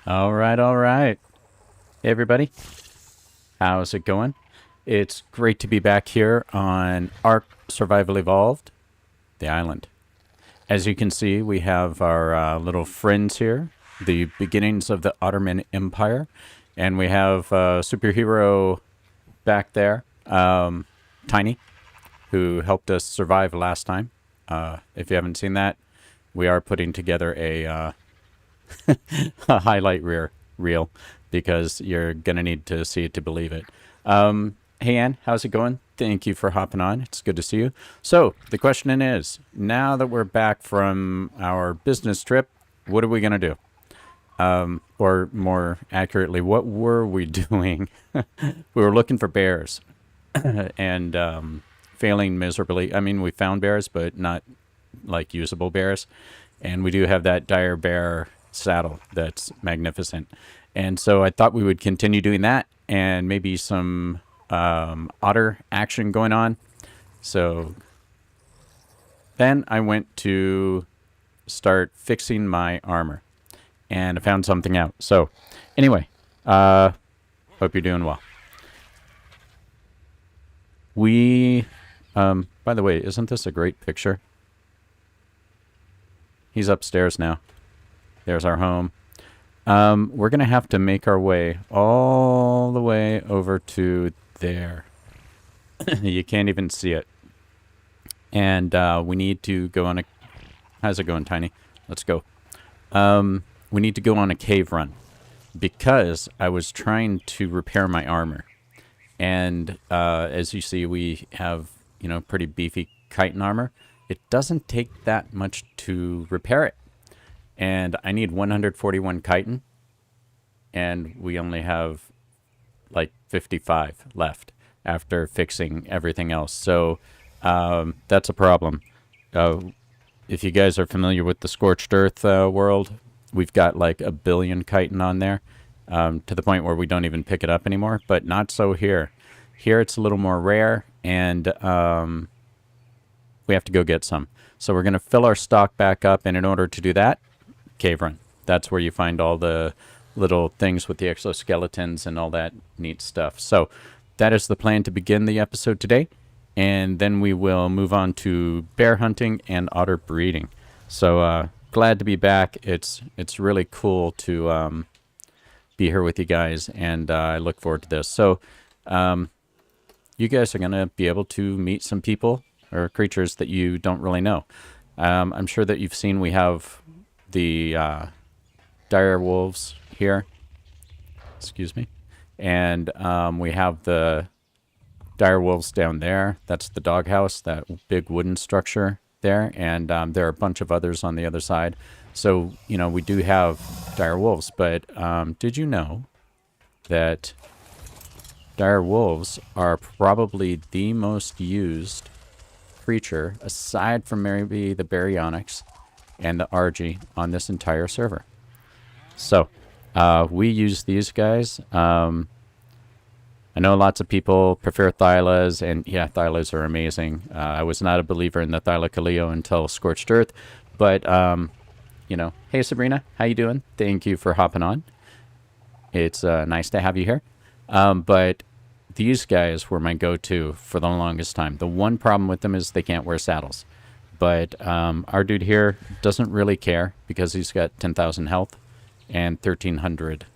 All right. Hey, everybody. How's it going? It's great to be back here on ARK Survival Evolved, the island. As you can see, we have our little friends here, the beginnings of the Otterman Empire, and we have a superhero back there, Tiny, who helped us survive last time. If you haven't seen that, we are putting together a a highlight reel because you're gonna need to see it to believe it. Hey Ann, how's it going? Thank you for hopping on. It's good to see you. So the question is, now that we're back from our business trip, what are we gonna do? Or more accurately, what were we doing? We were looking for bears and failing miserably. I mean, we found bears, but not like usable bears. And we do have that dire bear saddle that's magnificent. And so I thought we would continue doing that and maybe some otter action going on. So then I went to start fixing my armor and I found something out. So anyway, hope you're doing well. We, by the way, isn't this a great picture? He's upstairs now. There's our home. We're going to have to make our way all the way over to there. You can't even see it. And we need to go on a... How's it going, Tiny? Let's go. We need to go on a cave run because I was trying to repair my armor. And as you see, we have, you know, pretty beefy chitin armor. It doesn't take that much to repair it. And I need 141 chitin. And we only have like 55 left after fixing everything else. So that's a problem. If you guys are familiar with the Scorched Earth world, we've got like 1 billion chitin on there to the point where we don't even pick it up anymore. But not so here. Here it's a little more rare and we have to go get some. So we're going to fill our stock back up. And in order to do that, cave run. That's where you find all the little things with the exoskeletons and all that neat stuff. So that is the plan to begin the episode today. And then we will move on to bear hunting and otter breeding. So glad to be back. It's really cool to be here with you guys. And I look forward to this. So you guys are going to be able to meet some people or creatures that you don't really know. I'm sure that you've seen we have the dire wolves here. Excuse me. And we have the dire wolves down there. That's the doghouse, that big wooden structure there. And there are a bunch of others on the other side. So, you know, we do have dire wolves. But did you know that dire wolves are probably the most used creature, aside from maybe the baryonyx and the RG, on this entire server. So, we use these guys. I know lots of people prefer Thylas, and yeah, Thylas are amazing. I was not a believer in the Thylacoleo until Scorched Earth, but, you know, hey Sabrina, how you doing? Thank you for hopping on. It's nice to have you here. But these guys were my go-to for the longest time. The one problem with them is they can't wear saddles. But our dude here doesn't really care because he's got 10,000 health and 1,300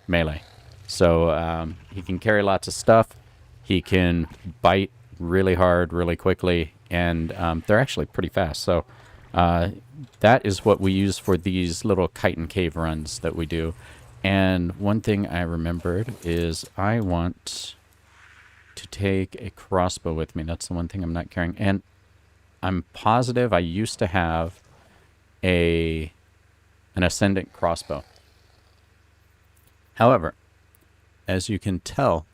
melee. So he can carry lots of stuff. He can bite really hard, really quickly, and they're actually pretty fast. So that is what we use for these little chitin cave runs that we do. And one thing I remembered is I want to take a crossbow with me. That's the one thing I'm not carrying. And I'm positive I used to have an ascendant crossbow. However, as you can tell,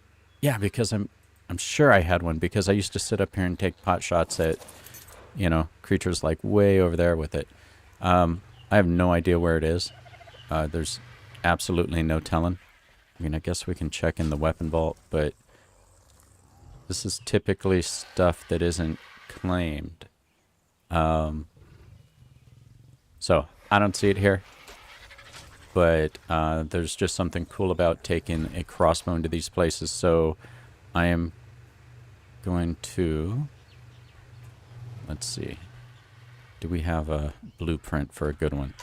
yeah, because I'm sure I had one, because I used to sit up here and take pot shots at, you know, creatures like way over there with it. I have no idea where it is. There's absolutely no telling. I mean, I guess we can check in the weapon vault, but this is typically stuff that isn't claimed. So I don't see it here. But there's just something cool about taking a crossbow into these places. So I am going to, let's see, do we have a blueprint for a good one?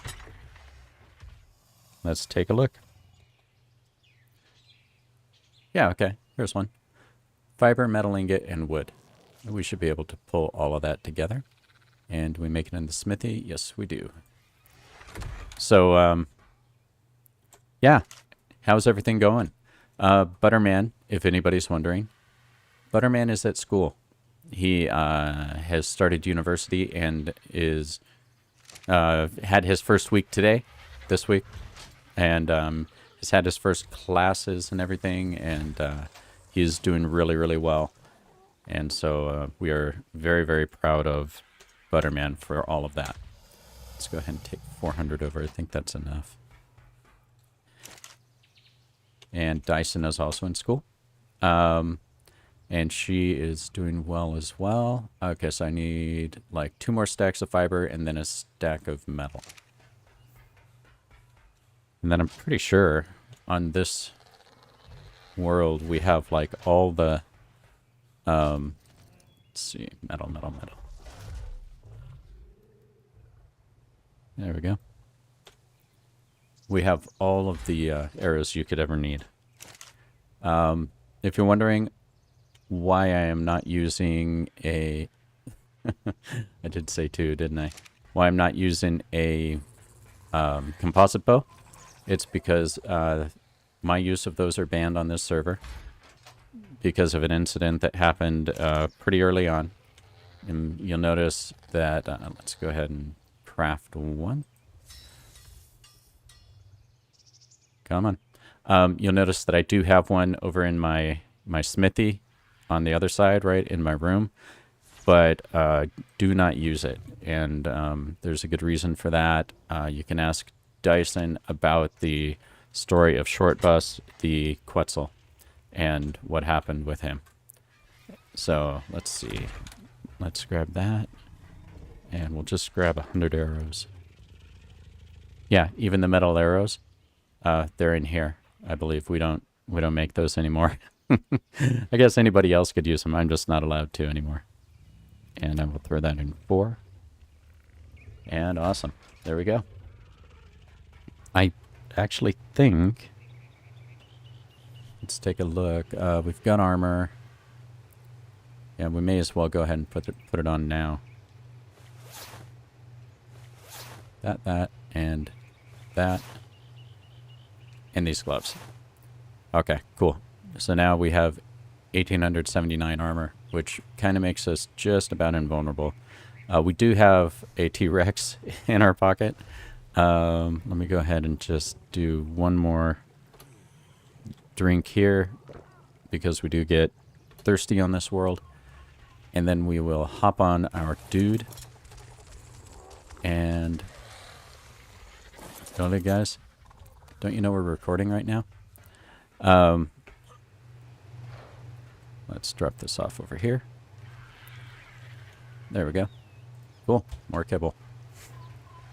Let's take a look. Yeah, okay, here's one. Fiber, metal ingot, and wood. We should be able to pull all of that together. And do we make it in the smithy? Yes, we do. So, yeah, how's everything going? Butterman, if anybody's wondering, Butterman is at school. He has started university and is had his first week today, this week, and has had his first classes and everything, and he's doing really, really well. And so we are very, very proud of Butterman for all of that. Let's go ahead and take 400 over. I think that's enough. And Dyson is also in school. And she is doing well as well. Okay, so I need like 2 more stacks of fiber and then a stack of metal. And then I'm pretty sure on this world we have like all the, let's see, metal. There we go. We have all of the arrows you could ever need. If you're wondering why I am not using a... I did say 2, didn't I? Why I'm not using a composite bow, it's because my use of those are banned on this server because of an incident that happened pretty early on. And you'll notice that... let's go ahead and craft one. Come on. You'll notice that I do have one over in my smithy on the other side, right, in my room. But do not use it. And there's a good reason for that. You can ask Dyson about the story of Shortbus, the Quetzal, and what happened with him. So, let's see. Let's grab that. And we'll just grab 100 arrows. Yeah, even the metal arrows. They're in here, I believe. We don't make those anymore. I guess anybody else could use them. I'm just not allowed to anymore. And I will throw that in 4. And awesome. There we go. I actually think... Let's take a look. We've got armor. Yeah, we may as well go ahead and put it on now. That, and that. And these gloves. Okay, cool. So now we have 1,879 armor, which kind of makes us just about invulnerable. We do have a T-Rex in our pocket. Let me go ahead and just do one more drink here, because we do get thirsty on this world. And then we will hop on our dude. And... Really, guys? Don't you know we're recording right now? Let's drop this off over here. There we go. Cool. More kibble.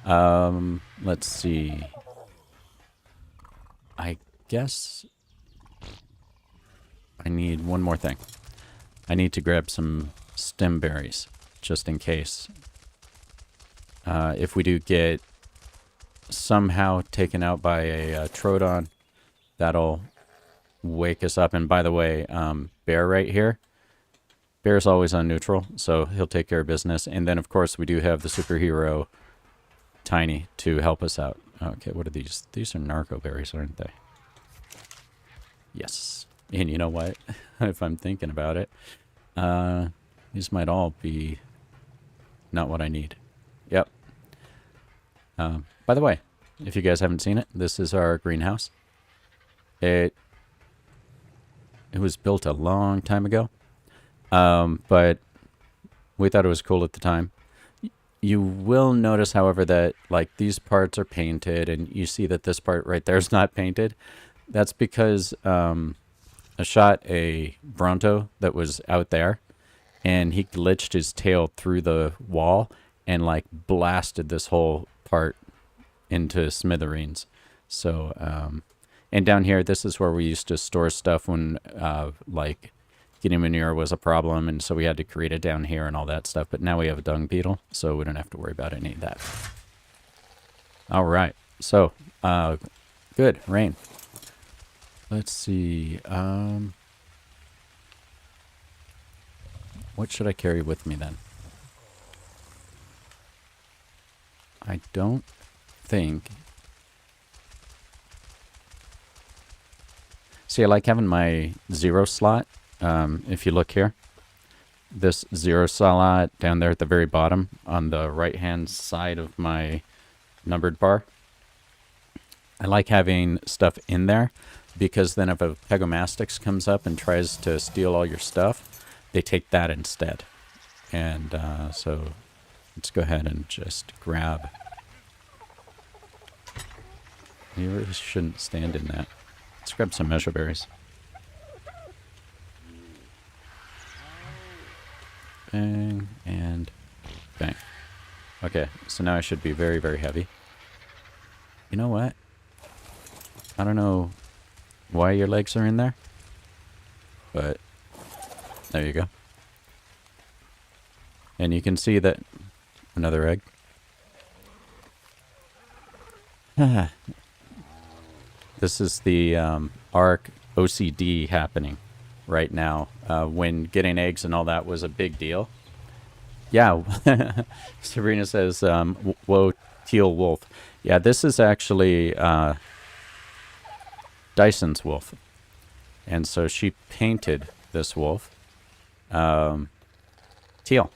Let's see. I guess I need one more thing. I need to grab some stem berries, just in case. If we do get somehow taken out by a Troodon, that'll wake us up. And by the way, Bear right here, Bear's always on neutral, so he'll take care of business. And then, of course, we do have the superhero Tiny to help us out. Okay, what are these? These are narco berries, aren't they? Yes. And you know what? If I'm thinking about it, these might all be not what I need. Yep. By the way, if you guys haven't seen it, this is our greenhouse. It was built a long time ago, but we thought it was cool at the time. You will notice, however, that like these parts are painted, and you see that this part right there is not painted. That's because I shot a Bronto that was out there, and he glitched his tail through the wall and like blasted this whole part into smithereens. So, and down here, this is where we used to store stuff when like getting manure was a problem, and so we had to create it down here and all that stuff. But now we have a dung beetle, so we don't have to worry about any of that. All right, so good rain. Let's see. What should I carry with me then? I don't think. See, I like having my 0 slot. If you look here, this 0 slot down there at the very bottom on the right-hand side of my numbered bar. I like having stuff in there because then if a Pegomastix comes up and tries to steal all your stuff, they take that instead. And so let's go ahead and just grab. You really shouldn't stand in that. Let's grab some measure berries. Bang, and bang. Okay, so now I should be very, very heavy. You know what? I don't know why your legs are in there, but there you go. And you can see that another egg. This is the ARK OCD happening right now. When getting eggs and all that was a big deal. Yeah, Sabrina says, whoa, teal wolf. Yeah, this is actually Dyson's wolf. And so she painted this wolf teal.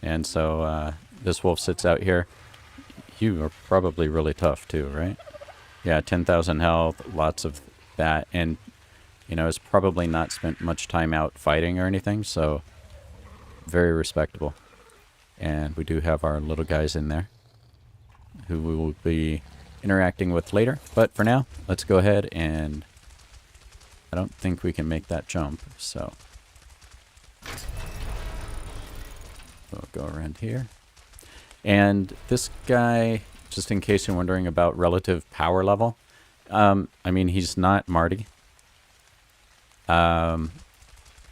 And so this wolf sits out here. You are probably really tough too, right? Yeah, 10,000 health, lots of that. And, you know, it's probably not spent much time out fighting or anything, so very respectable. And we do have our little guys in there who we will be interacting with later. But for now, let's go ahead and I don't think we can make that jump, so we'll go around here. And this guy, just in case you're wondering about relative power level, I mean, he's not Marty.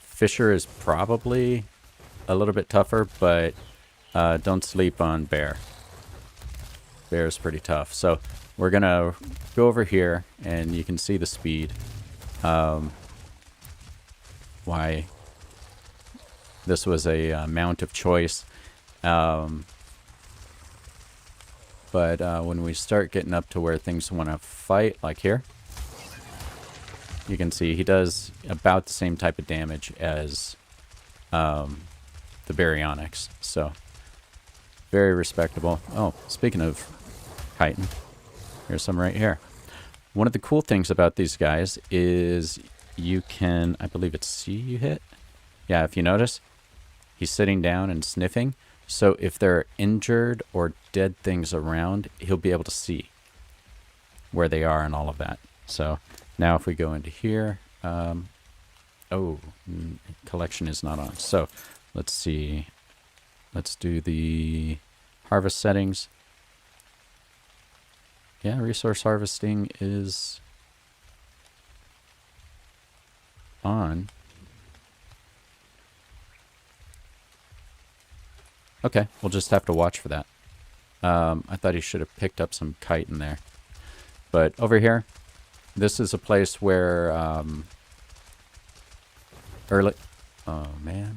Fisher is probably a little bit tougher, but don't sleep on Bear. Bear is pretty tough. So we're going to go over here, and you can see the speed. Why this was a mount of choice. But when we start getting up to where things want to fight, like here, you can see he does about the same type of damage as the Baryonyx. So, very respectable. Oh, speaking of chitin, here's some right here. One of the cool things about these guys is you can, I believe it's C you hit. Yeah, if you notice, he's sitting down and sniffing. So if there are injured or dead things around, he'll be able to see where they are and all of that. So now if we go into here, collection is not on. So let's see. Let's do the harvest settings. Yeah, resource harvesting is on. Okay, we'll just have to watch for that. I thought he should have picked up some chitin there. But over here, this is a place where early... Oh, man.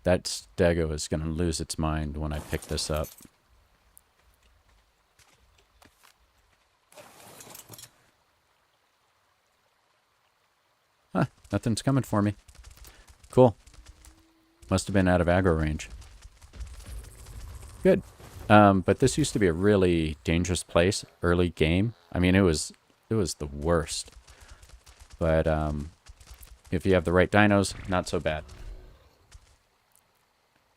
That stego is going to lose its mind when I pick this up. Huh, nothing's coming for me. Cool. Must have been out of aggro range. Good. But this used to be a really dangerous place early game. I mean, it was the worst. But if you have the right dinos, not so bad.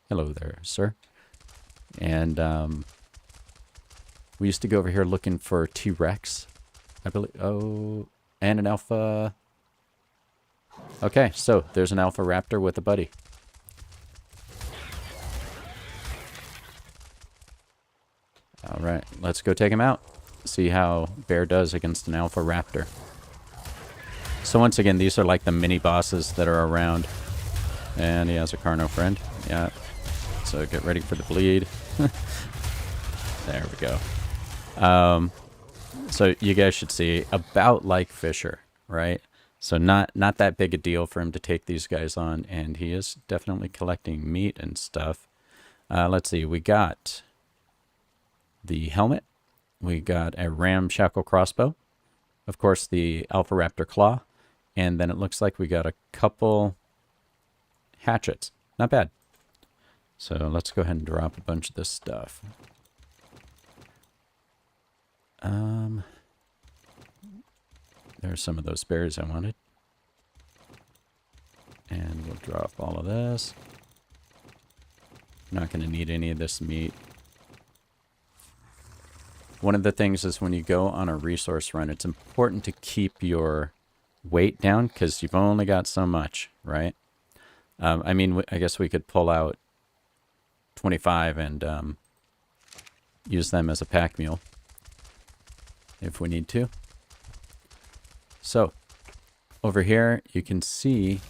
Hello there, sir. And we used to go over here looking for T-Rex, I believe. Oh, and an alpha. Okay, so there's an alpha raptor with a buddy. All right, let's go take him out. See how bear does against an alpha raptor. So once again, these are like the mini bosses that are around. And he has a Carno friend. Yeah. So get ready for the bleed. There we go. So you guys should see, about like Fisher, right? So not that big a deal for him to take these guys on, and he is definitely collecting meat and stuff. Let's see, we got the helmet. We got a ramshackle crossbow. Of course, the Alpha Raptor claw. And then it looks like we got a couple hatchets. Not bad. So let's go ahead and drop a bunch of this stuff. There's some of those berries I wanted. And we'll drop all of this. Not going to need any of this meat. One of the things is when you go on a resource run, it's important to keep your weight down because you've only got so much, right? I mean, I guess we could pull out 25 and use them as a pack mule if we need to. So over here, you can see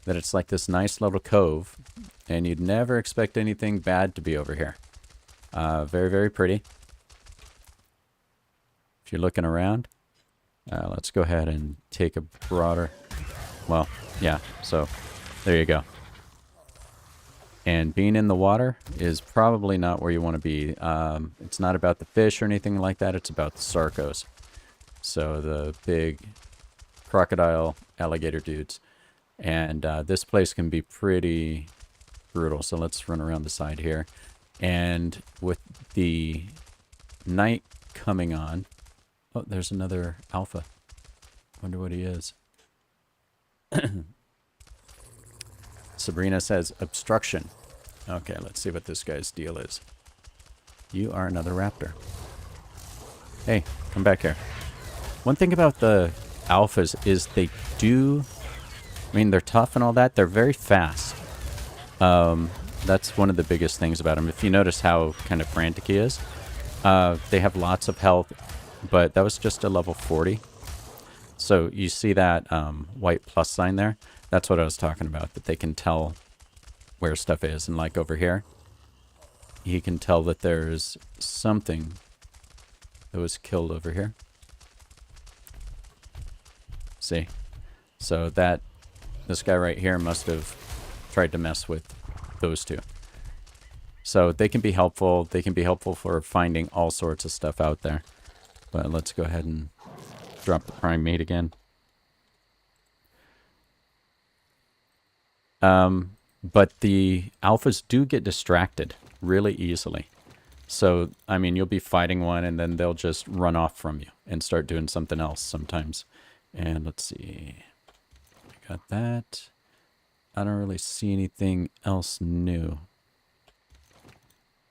that it's like this nice little cove, and you'd never expect anything bad to be over here. Very, very pretty. If you're looking around, let's go ahead and take a broader... Well, yeah, so there you go. And being in the water is probably not where you want to be. It's not about the fish or anything like that. It's about the sarcos. So the big crocodile alligator dudes. And this place can be pretty brutal. So let's run around the side here. And with the night coming on... Oh, there's another alpha. Wonder what he is. Sabrina says obstruction. Okay, let's see what this guy's deal is. You are another raptor. Hey, come back here. One thing about the alphas is they do... I mean, they're tough and all that. They're very fast. That's one of the biggest things about them. If you notice how kind of frantic he is, they have lots of health, but that was just a level 40. So you see that white plus sign there? That's what I was talking about, that they can tell where stuff is. And like over here, he can tell that there's something that was killed over here. See? So that, this guy right here must have tried to mess with those two. So they can be helpful. They can be helpful for finding all sorts of stuff out there. But let's go ahead and drop the prime meat again. But the alphas do get distracted really easily. So, I mean, you'll be fighting one and then they'll just run off from you and start doing something else sometimes. And let's see. I got that. I don't really see anything else new.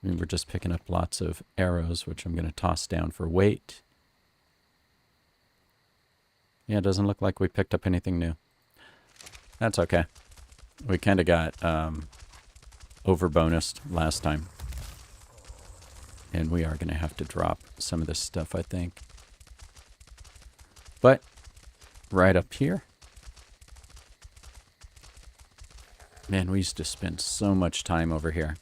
I mean, we're just picking up lots of arrows, which I'm going to toss down for weight. Yeah, it doesn't look like we picked up anything new. That's okay. We kind of got over-bonused last time. And we are going to have to drop some of this stuff, I think. But right up here. Man, we used to spend so much time over here.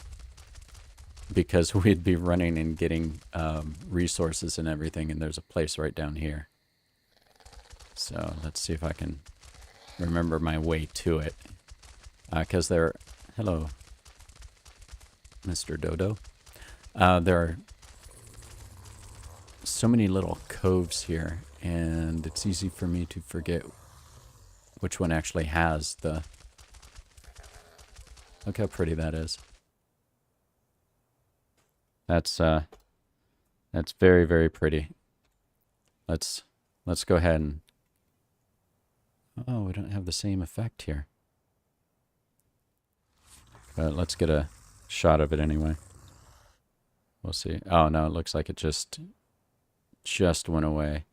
Because we'd be running and getting resources and everything. And there's a place right down here. So let's see if I can remember my way to it. Because there... Hello, Mr. Dodo. There are so many little coves here, and it's easy for me to forget which one actually has the... Look how pretty that is. That's very, very pretty. Let's go ahead and... Oh, we don't have the same effect here. But let's get a shot of it anyway. We'll see. Oh, no, it looks like it just went away.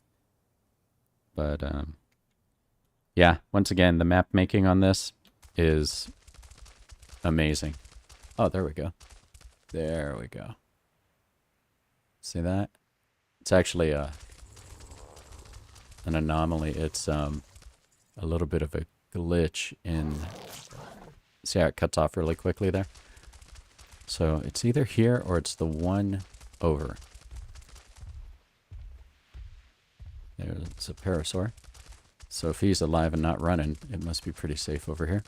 But, yeah, once again, the map making on this is amazing. Oh, there we go. There we go. See that? It's actually an anomaly. It's a little bit of a glitch in... See how it cuts off really quickly there? So it's either here or it's the one over. There's a parasaur. So if he's alive and not running, it must be pretty safe over here.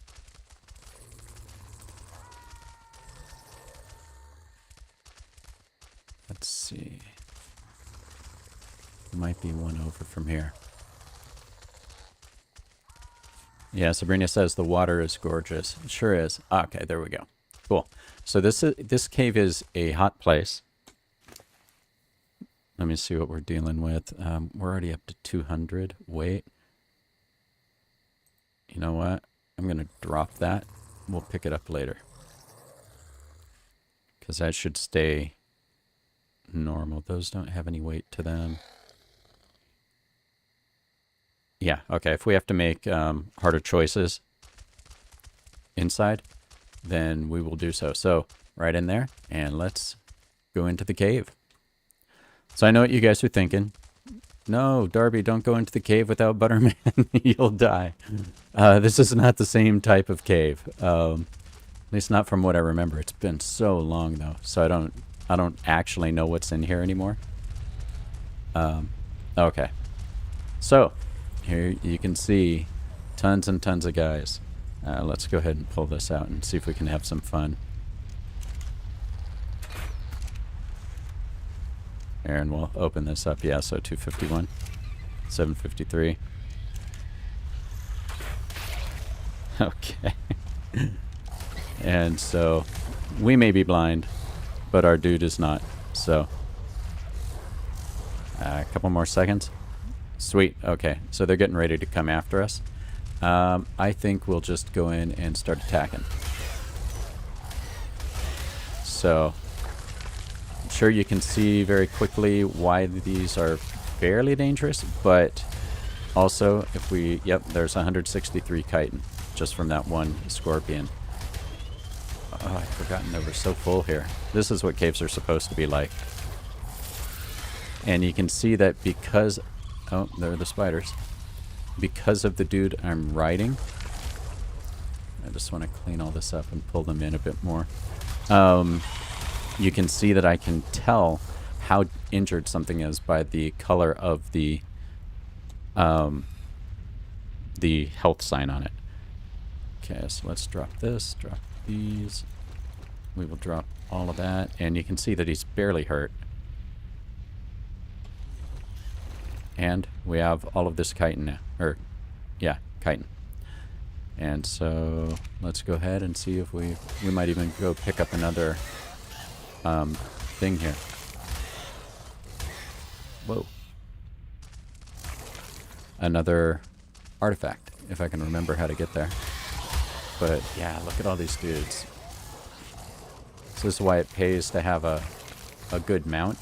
Let's see. Might be one over from here. Yeah, Sabrina says the water is gorgeous. It sure is. Okay, there we go. Cool. So this cave is a hot place. Let me see what we're dealing with. We're already up to 200. Wait. You know what? I'm going to drop that. We'll pick it up later. Because that should stay normal. Those don't have any weight to them. Yeah, okay. If we have to make harder choices inside, then we will do so. So, right in there, and let's go into the cave. So I know what you guys are thinking. No, Darby, don't go into the cave without Butterman. You'll die. This is not the same type of cave. At least not from what I remember. It's been so long, though, so I don't actually know what's in here anymore. Okay. So... Here you can see tons and tons of guys. Let's go ahead and pull this out and see if we can have some fun. And we'll open this up. Yeah, so 251, 753. Okay. And so we may be blind, but our dude is not. So a couple more seconds. Sweet. Okay, so they're getting ready to come after us. I think we'll just go in and start attacking. So, I'm sure you can see very quickly why these are fairly dangerous, but also, if we... Yep, there's 163 chitin just from that one scorpion. Oh, I'd forgotten they were so full here. This is what caves are supposed to be like. And you can see that because... Oh, there are the spiders. Because of the dude I'm riding. I just want to clean all this up and pull them in a bit more. You can see that I can tell how injured something is by the color of the health sign on it. Okay, so let's drop this, drop these. We will drop all of that. And you can see that he's barely hurt. And we have all of this chitin now. Or, yeah, chitin. And so, let's go ahead and see if we might even go pick up another thing here. Whoa. Another artifact, if I can remember how to get there. But yeah, look at all these dudes. So this is why it pays to have a good mount.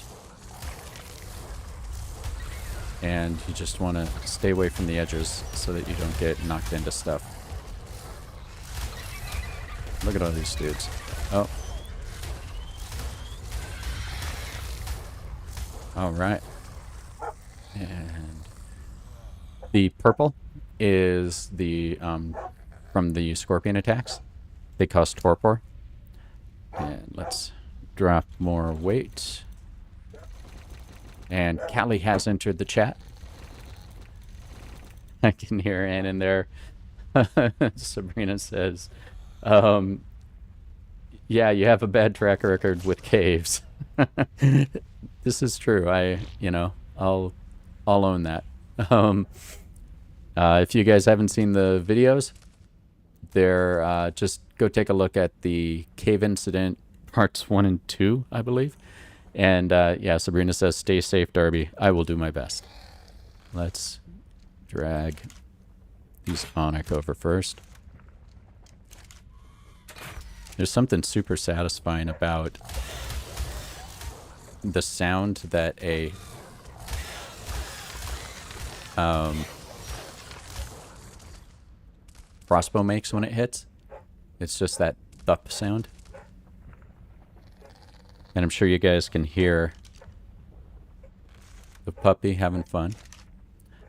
And you just want to stay away from the edges so that you don't get knocked into stuff. Look at all these dudes. Oh. All right. And the purple is the from the scorpion attacks. They cause torpor. And let's drop more weight. And Callie has entered the chat. I can hear Ann in there. Sabrina says, yeah, you have a bad track record with caves. This is true. I'll own that. If you guys haven't seen the videos, they're just go take a look at the cave incident parts 1 and 2, I believe. And yeah, Sabrina says, stay safe, Darby. I will do my best. Let's drag these ARK over first. There's something super satisfying about the sound that a crossbow makes when it hits. It's just that thump sound. And I'm sure you guys can hear the puppy having fun.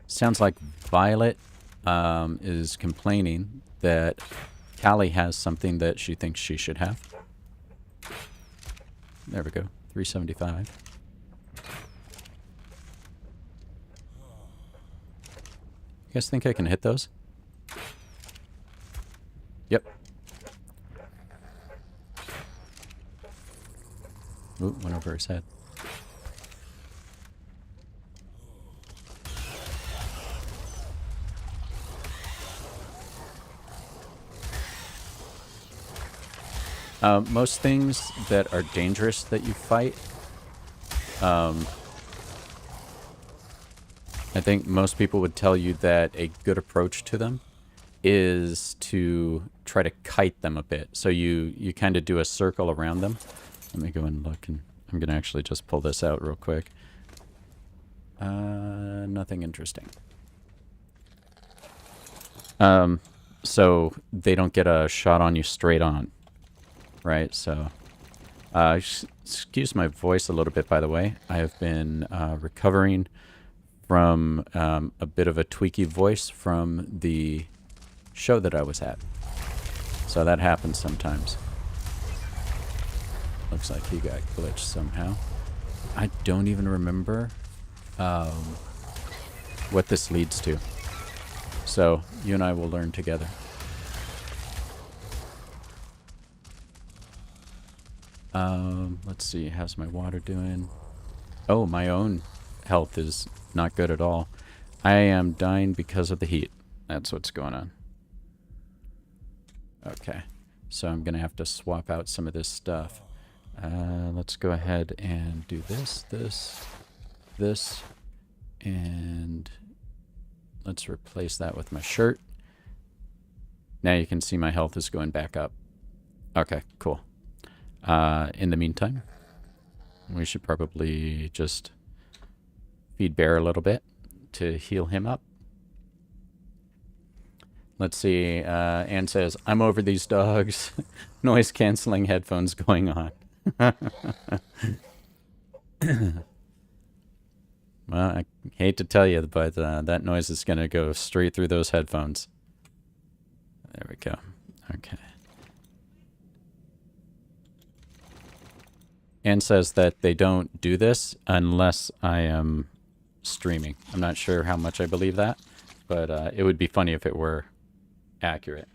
Sounds like Violet is complaining that Callie has something that she thinks she should have. There we go. 375. You guys think I can hit those? Yep. Ooh, went over his head. Most things that are dangerous that you fight, I think most people would tell you that a good approach to them is to try to kite them a bit. So you kind of do a circle around them. Let me go and look, and I'm going to actually just pull this out real quick. Nothing interesting. So they don't get a shot on you straight on, right? So, excuse my voice a little bit, by the way. I have been recovering from a bit of a tweaky voice from the show that I was at. So that happens sometimes. Looks like he got glitched somehow. I don't even remember what this leads to. So you and I will learn together. Let's see. How's my water doing? Oh, my own health is not good at all. I am dying because of the heat. That's what's going on. Okay. So I'm going to have to swap out some of this stuff. Let's go ahead and do this, and let's replace that with my shirt. Now you can see my health is going back up. Okay, cool. In the meantime, we should probably just feed Bear a little bit to heal him up. Let's see. Anne says, I'm over these dogs. Noise canceling headphones going on. Well, I hate to tell you, but that noise is going to go straight through those headphones. There we go. Okay. Anne says that they don't do this unless I am streaming. I'm not sure how much I believe that, but it would be funny if it were accurate.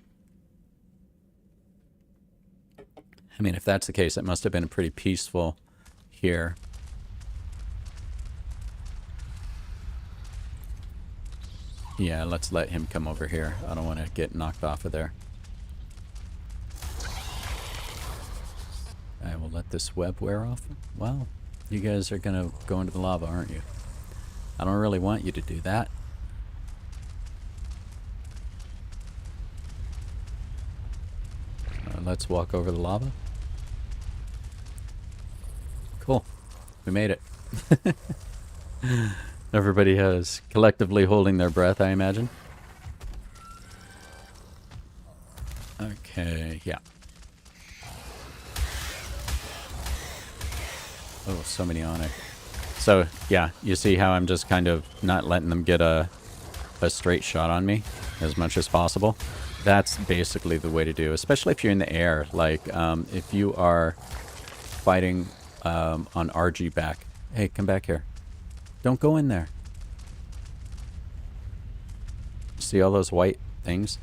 I mean, if that's the case, it must have been pretty peaceful here. Yeah, let's let him come over here. I don't want to get knocked off of there. I will let this this web wear off? Well, you guys are gonna go into the lava, aren't you? I don't really want you to do that. Let's walk over the lava. Cool. We made it. Everybody has collectively holding their breath, I imagine. Okay, yeah. Oh, so many on it. So, yeah, you see how I'm just kind of not letting them get a straight shot on me as much as possible. That's basically the way to do, especially if you're in the air. Like, if you are fighting on RG back. Hey, come back here. Don't go in there. See all those white things?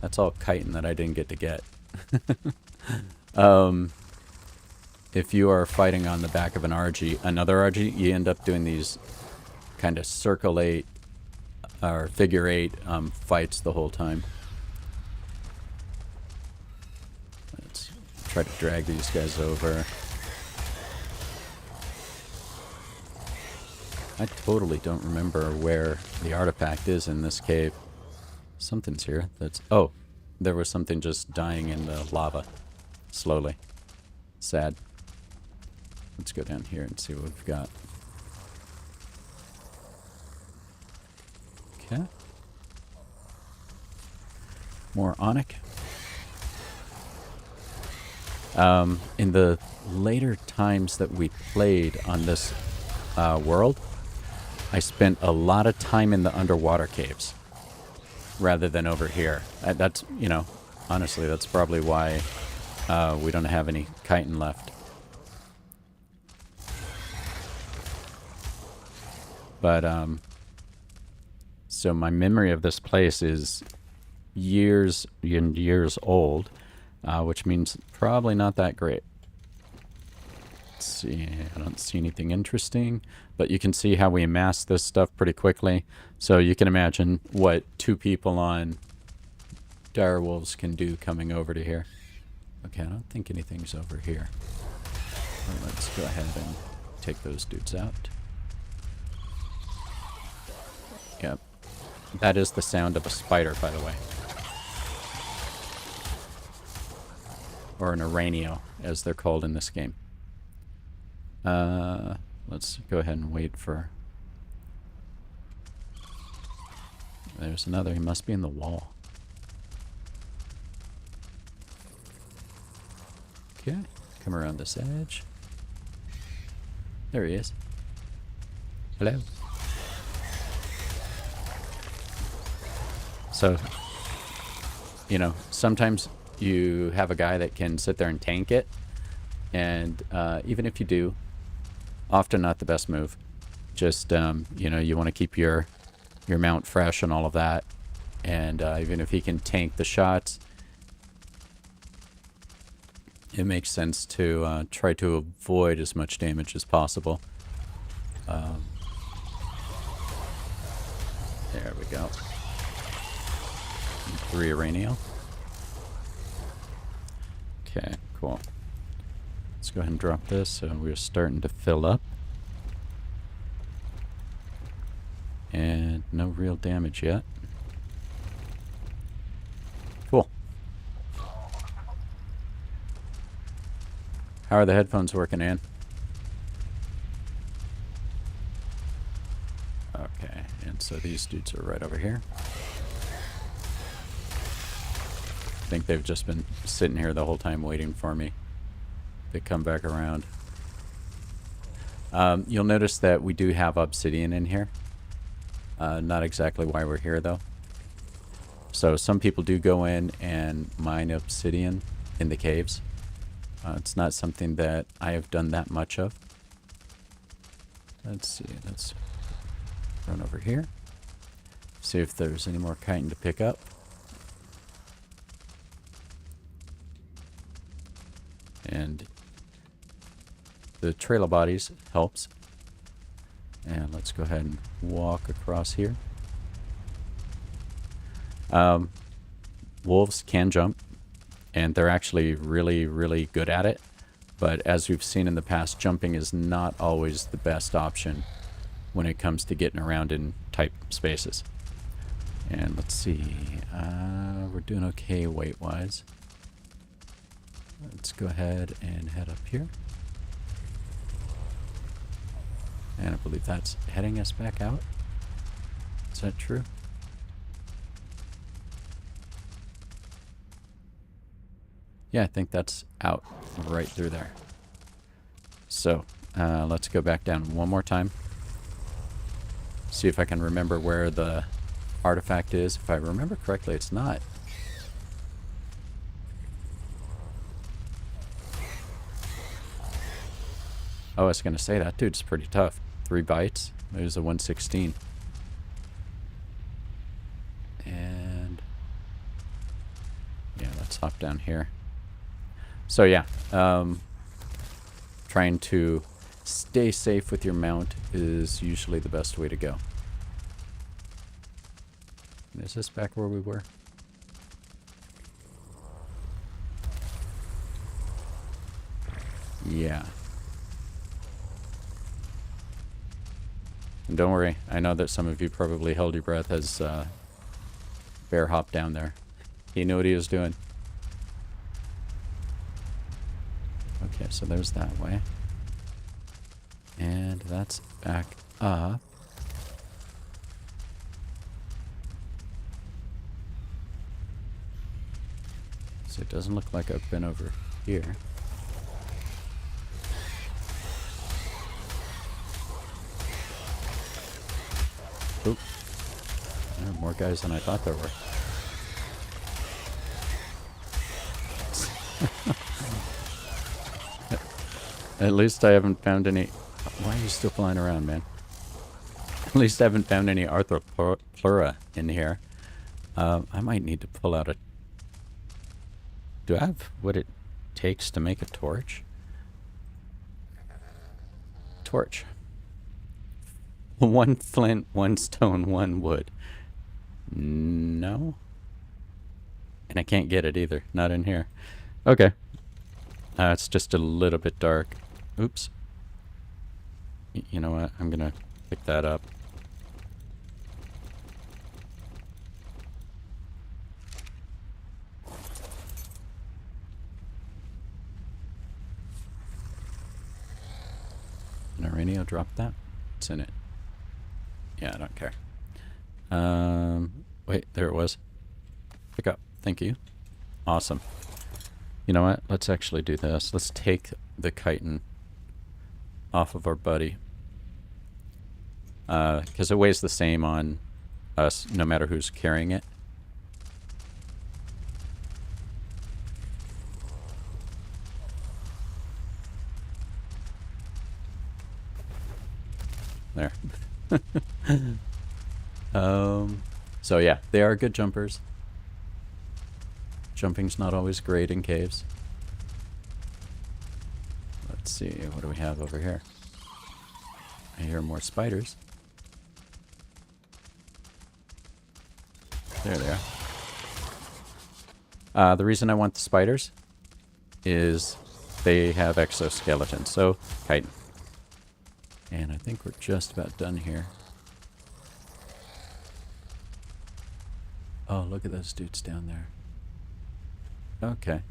That's all chitin that I didn't get to get. If you are fighting on the back of an RG, another RG, you end up doing these kind of circle 8 or figure 8 fights the whole time. Let's try to drag these guys over. I totally don't remember where the artifact is in this cave. Something's here. That's... Oh, there was something just dying in the lava. Slowly. Sad. Let's go down here and see what we've got. Okay. More onyx. In the later times that we played on this world, I spent a lot of time in the underwater caves rather than over here. That's, you know, honestly, that's probably why we don't have any chitin left. But, so my memory of this place is years and years old, which means probably not that great. Let's see, I don't see anything interesting, but you can see how we amass this stuff pretty quickly. So you can imagine what 2 people on direwolves can do coming over to here. Okay, I don't think anything's over here. Well, let's go ahead and take those dudes out. Yep. That is the sound of a spider, by the way. Or an aranio, as they're called in this game. Let's go ahead and wait for... There's another. He must be in the wall. Okay. Come around this edge. There he is. Hello. So, you know, sometimes you have a guy that can sit there and tank it. And even if you do, often not the best move. Just, you know, you want to keep your mount fresh and all of that. And even if he can tank the shots, it makes sense to try to avoid as much damage as possible. There we go. 3 Aranio. Okay, cool. Let's go ahead and drop this. So we're starting to fill up. And no real damage yet. Cool. How are the headphones working, Ann? Okay, and so these dudes are right over here. I think they've just been sitting here the whole time waiting for me to come back around. You'll notice that we do have obsidian in here. Not exactly why we're here, though. So some people do go in and mine obsidian in the caves. It's not something that I have done that much of. Let's see. Let's run over here. See if there's any more chitin to pick up. And the trail of bodies helps. And let's go ahead and walk across here. Wolves can jump, and they're actually really, really good at it. But as we've seen in the past, jumping is not always the best option when it comes to getting around in tight spaces. And let's see, we're doing okay weight-wise. Let's go ahead and head up here. And I believe that's heading us back out. Is that true? Yeah, I think that's out right through there. So, let's go back down one more time. See if I can remember where the artifact is. If I remember correctly, it's not. Oh, I was going to say, that dude's pretty tough. 3 bites. There's a 116. And yeah, let's hop down here. So yeah, trying to stay safe with your mount is usually the best way to go. Is this back where we were? Yeah. And don't worry, I know that some of you probably held your breath as Bear hopped down there. He knew what he was doing. Okay, so there's that way. And that's back up. So it doesn't look like I've been over here. Oop. There are more guys than I thought there were. At least I haven't found any... Why are you still flying around, man? At least I haven't found any arthropleura in here. I might need to pull out a... Do I have what it takes to make a torch? Torch. 1 flint, 1 stone, 1 wood. No? And I can't get it either. Not in here. Okay. It's just a little bit dark. Oops. You know what? I'm gonna pick that up. Naranio dropped that? What's in it? Yeah, I don't care. Wait, there it was. Pick up. Thank you. Awesome. You know what? Let's actually do this. Let's take the chitin off of our buddy. Because it weighs the same on us, no matter who's carrying it. There. So yeah, they are good jumpers. Jumping's not always great in caves. Let's see, what do we have over here? I hear more spiders. There they are. The reason I want the spiders is they have exoskeletons, so chitin. And I think we're just about done here. Oh, look at those dudes down there. Okay.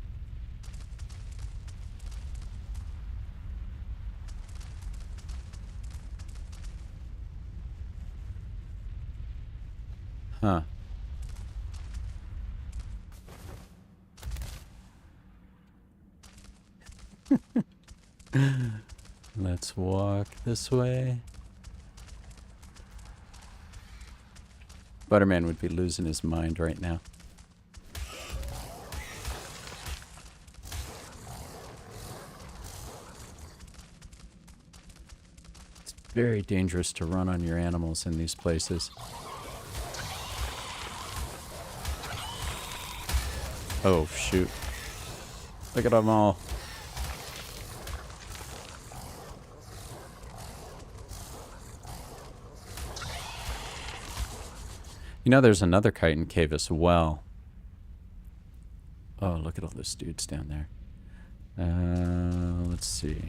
Huh. Let's walk this way. Butterman would be losing his mind right now. It's very dangerous to run on your animals in these places. Oh, shoot. Look at them all. You know, there's another chitin cave as well. Oh, look at all those dudes down there. Let's see.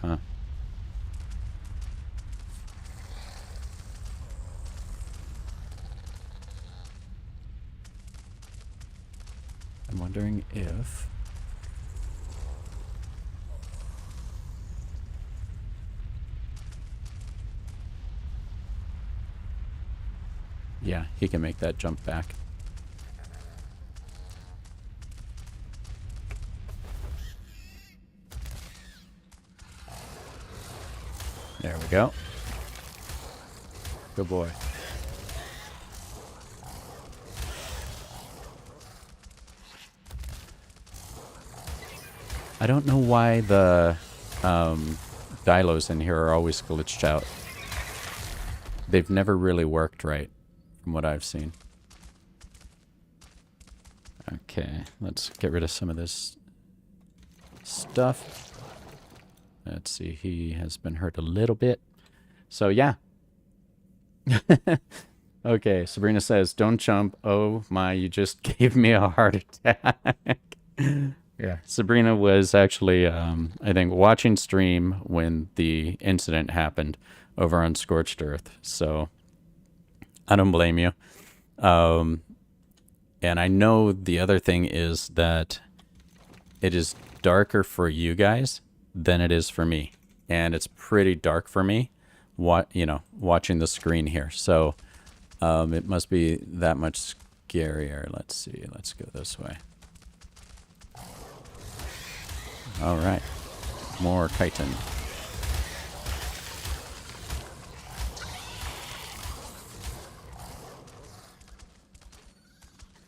Huh. I'm wondering if... Yeah, he can make that jump back. There we go. Good boy. I don't know why the dilos in here are always glitched out. They've never really worked right, from what I've seen. Okay, let's get rid of some of this stuff. Let's see, he has been hurt a little bit. So, yeah. Okay, Sabrina says, don't jump. Oh my, you just gave me a heart attack. Yeah, Sabrina was actually, I think, watching stream when the incident happened over on Scorched Earth. So, I don't blame you. And I know the other thing is that it is darker for you guys than it is for me. And it's pretty dark for me, watching the screen here. So, it must be that much scarier. Let's see. Let's go this way. All right. More chitin.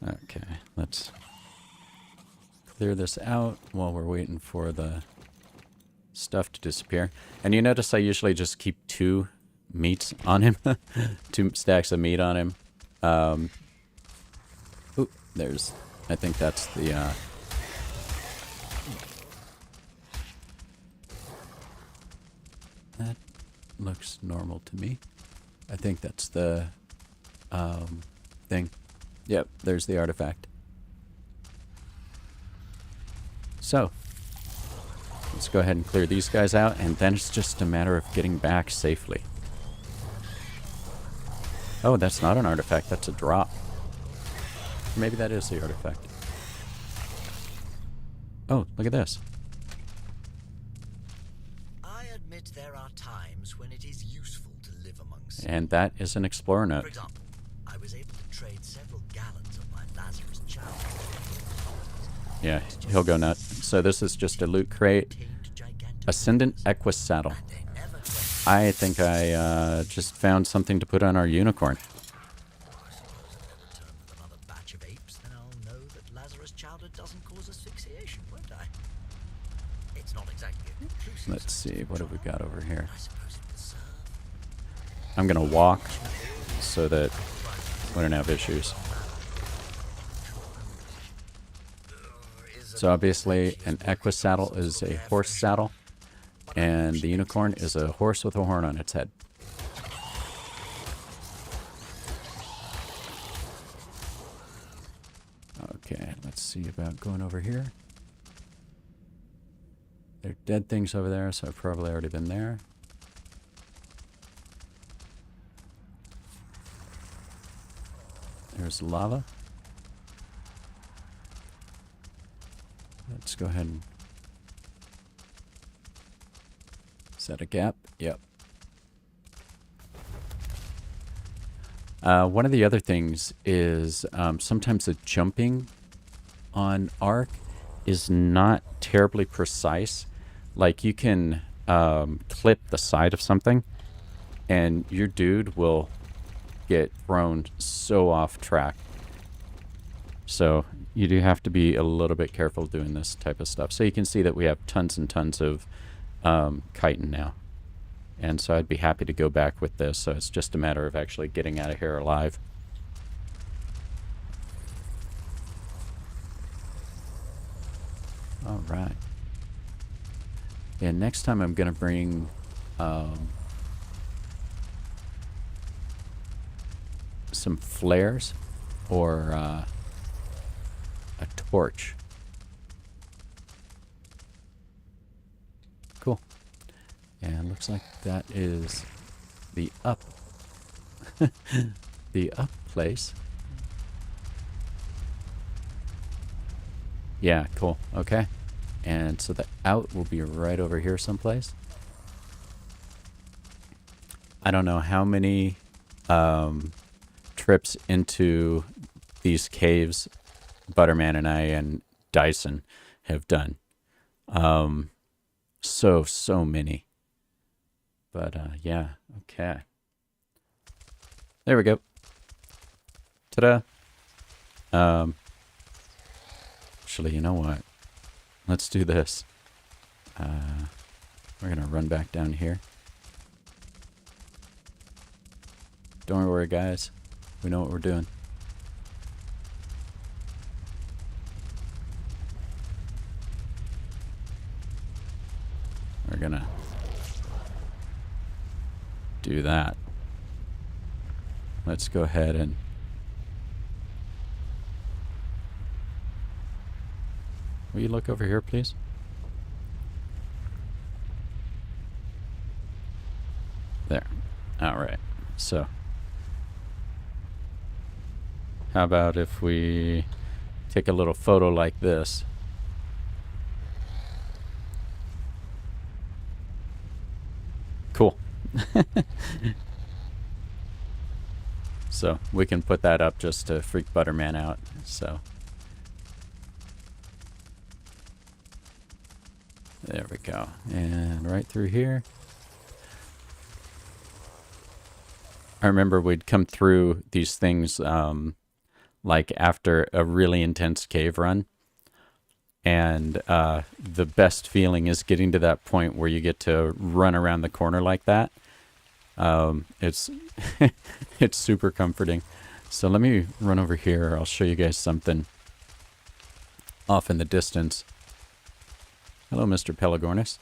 Okay, let's clear this out while we're waiting for the stuff to disappear. And you notice I usually just keep 2 meats on him. 2 stacks of meat on him. Ooh, there's... I think that's the... That looks normal to me. I think that's the thing. Yep, there's the artifact. So, let's go ahead and clear these guys out, and then it's just a matter of getting back safely. Oh, that's not an artifact, that's a drop. Maybe that is the artifact. Oh, look at this. I admit there are times when it is useful to live amongst. And that is an explorer note. For example, I was able to trade several gallons of my Lazarus chow. Yeah, he'll go nuts. So this is just a loot crate. Ascendant Equus saddle. I think I just found something to put on our unicorn. Another batch of apes, then I'll know that Lazarus chowder doesn't cause asphyxiation, won't I? It's not exactly a conclusive. Let's see, what have we got over here? I suppose it will serve. I'm gonna walk so that we don't have issues. So obviously an Equus saddle is a horse saddle, and the unicorn is a horse with a horn on its head. Okay, let's see about going over here. There are dead things over there, so I've probably already been there. There's lava. Let's go ahead and... Is that a gap? Yep. One of the other things is sometimes the jumping on ARK is not terribly precise. Like you can clip the side of something and your dude will get thrown so off track. So you do have to be a little bit careful doing this type of stuff. So you can see that we have tons and tons of chitin now. And so I'd be happy to go back with this. So it's just a matter of actually getting out of here alive. All right. Yeah, next time I'm going to some flares or a torch. Cool. And looks like that is the up. The up place. Yeah, cool. Okay. And so the out will be right over here someplace. I don't know how many trips into these caves Butterman and I and Dyson have done. So many. But yeah, okay. There we go. Ta-da. Actually, you know what? Let's do this. We're gonna run back down here. Don't worry, guys. We know what we're doing. We're gonna do that. Let's go ahead and will you look over here, please? There. All right. So, how about if we take a little photo like this? Cool. So we can put that up just to freak Butterman out. So there we go. And right through here. I remember we'd come through these things like after a really intense cave run. And the best feeling is getting to that point where you get to run around the corner like that. It's it's super comforting. So let me run over here. I'll show you guys something off in the distance. Hello, Mr. Pelagornis.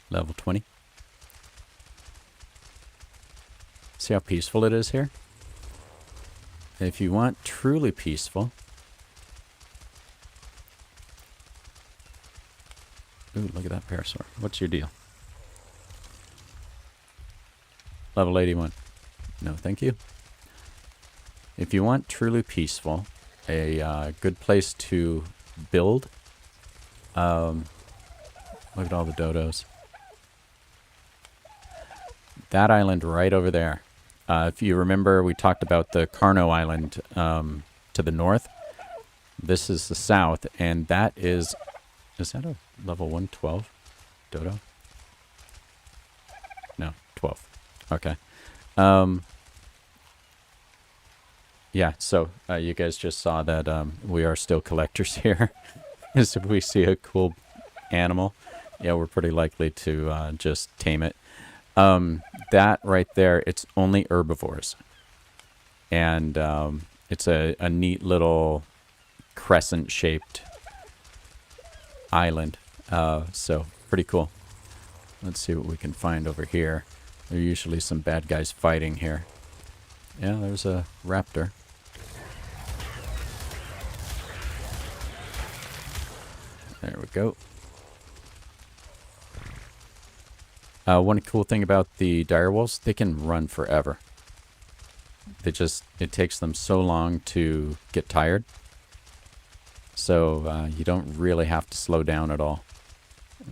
Level 20. See how peaceful it is here? If you want truly peaceful... Ooh, look at that parasaur. What's your deal? Level 81. No, thank you. If you want truly peaceful, a good place to build. Look at all the dodos. That island right over there. If you remember, we talked about the Carno Island to the north. This is the south, and that is that a level 112 dodo? No, 12. Okay. Yeah, so you guys just saw that we are still collectors here. As if we see a cool animal, yeah, we're pretty likely to just tame it. That right there, it's only herbivores. And it's a neat little crescent-shaped island. So, pretty cool. Let's see what we can find over here. There are usually some bad guys fighting here. Yeah, there's a raptor. There we go. One cool thing about the direwolves, they can run forever. It takes them so long to get tired. So you don't really have to slow down at all.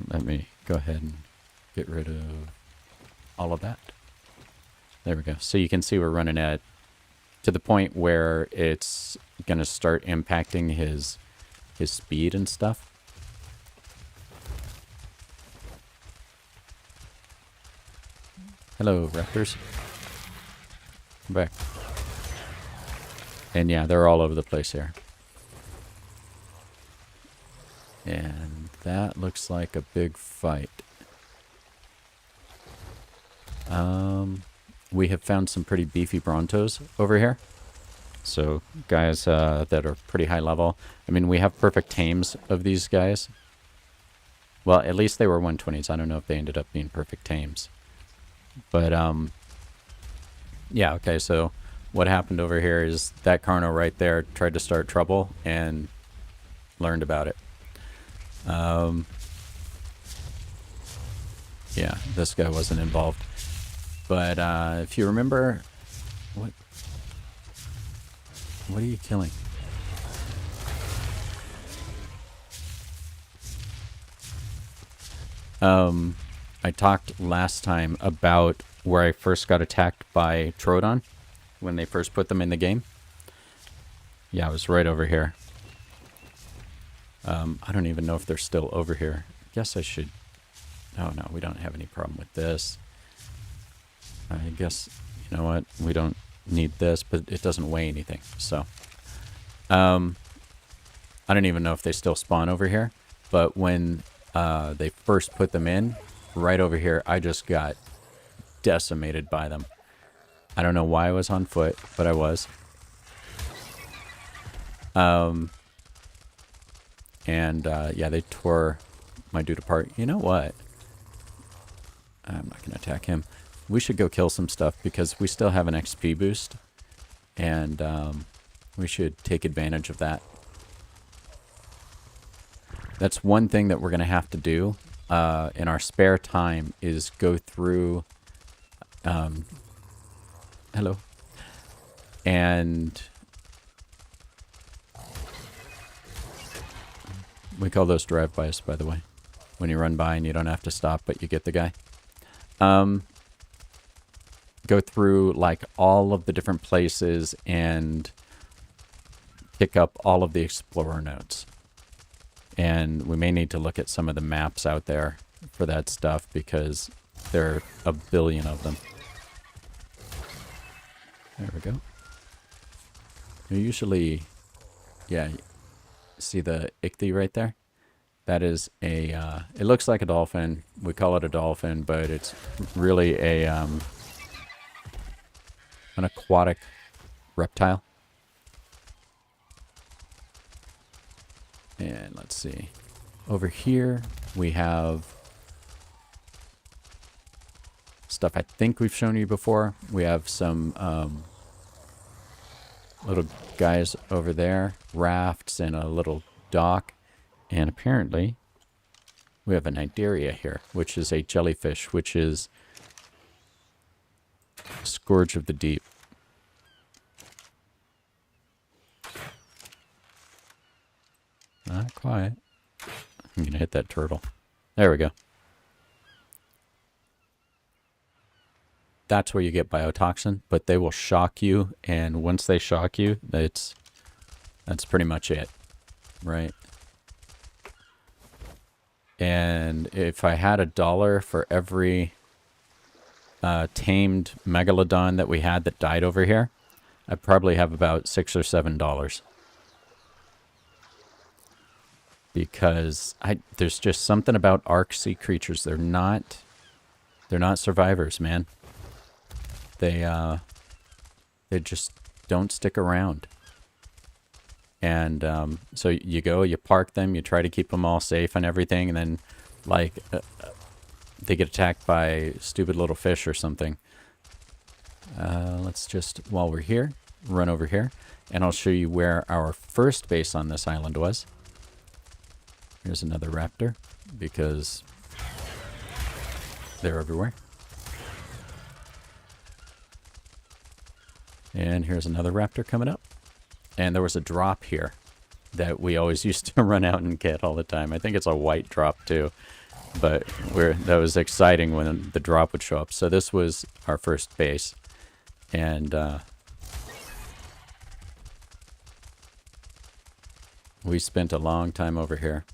Let me go ahead and get rid of all of that. There we go. So you can see we're running at to the point where it's going to start impacting his speed and stuff. Hello, raptors. Come back. And yeah, they're all over the place here. And that looks like a big fight. We have found some pretty beefy Brontos over here. So guys that are pretty high level. I mean, we have perfect tames of these guys. Well, at least they were 120s. I don't know if they ended up being perfect tames. But Yeah, okay, so what happened over here is that Carno right there tried to start trouble and learned about it. Yeah, this guy wasn't involved. But if you remember... What are you killing? I talked last time about where I first got attacked by Troodon when they first put them in the game. Yeah, I was right over here. I don't even know if they're still over here. I guess I should... Oh, no, we don't have any problem with this. I guess, you know what? We don't need this, but it doesn't weigh anything. So, I don't even know if they still spawn over here. But when they first put them in, right over here, I just got decimated by them. I don't know why I was on foot, but I was. Yeah, they tore my dude apart. You know what? I'm not going to attack him. We should go kill some stuff because we still have an XP boost. And we should take advantage of that. That's one thing that we're going to have to do in our spare time is go through... hello. And... we call those drive-bys, by the way. When you run by and you don't have to stop, but you get the guy. Go through, like, all of the different places and pick up all of the explorer notes. And we may need to look at some of the maps out there for that stuff because there are a billion of them. There we go. We usually... yeah, see the ichthy right there? That is a, it looks like a dolphin. We call it a dolphin, but it's really a, an aquatic reptile. And let's see. Over here, we have stuff I think we've shown you before. We have some, little guys over there, rafts and a little dock, and apparently we have a Nidaria here, which is a jellyfish, which is scourge of the deep. Not quite. I'm gonna hit that turtle. There we go. That's where you get biotoxin, but they will shock you, and once they shock you, that's pretty much it, right? And if I had $1 for every tamed megalodon that we had that died over here, I'd probably have about $6 or $7. Because there's just something about ARK sea creatures. They're not survivors, man. They just don't stick around. And so you go, you park them, you try to keep them all safe and everything, and then, like, they get attacked by stupid little fish or something. Let's just, while we're here, run over here, and I'll show you where our first base on this island was. Here's another raptor, because they're everywhere. And here's another raptor coming up. And there was a drop here that we always used to run out and get all the time. I think it's a white drop too. But that was exciting when the drop would show up. So this was our first base. And we spent a long time over here.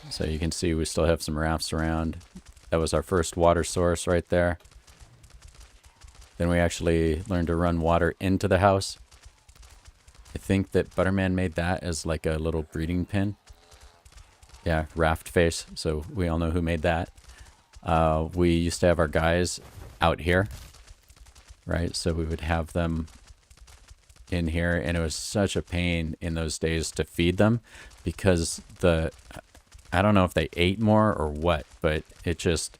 So you can see we still have some rafts around. That was our first water source right there. Then we actually learned to run water into the house. I think that Butterman made that as like a little breeding pen. Yeah, raft face. So we all know who made that. We used to have our guys out here, right? So we would have them in here, and it was such a pain in those days to feed them because I don't know if they ate more or what, but it just,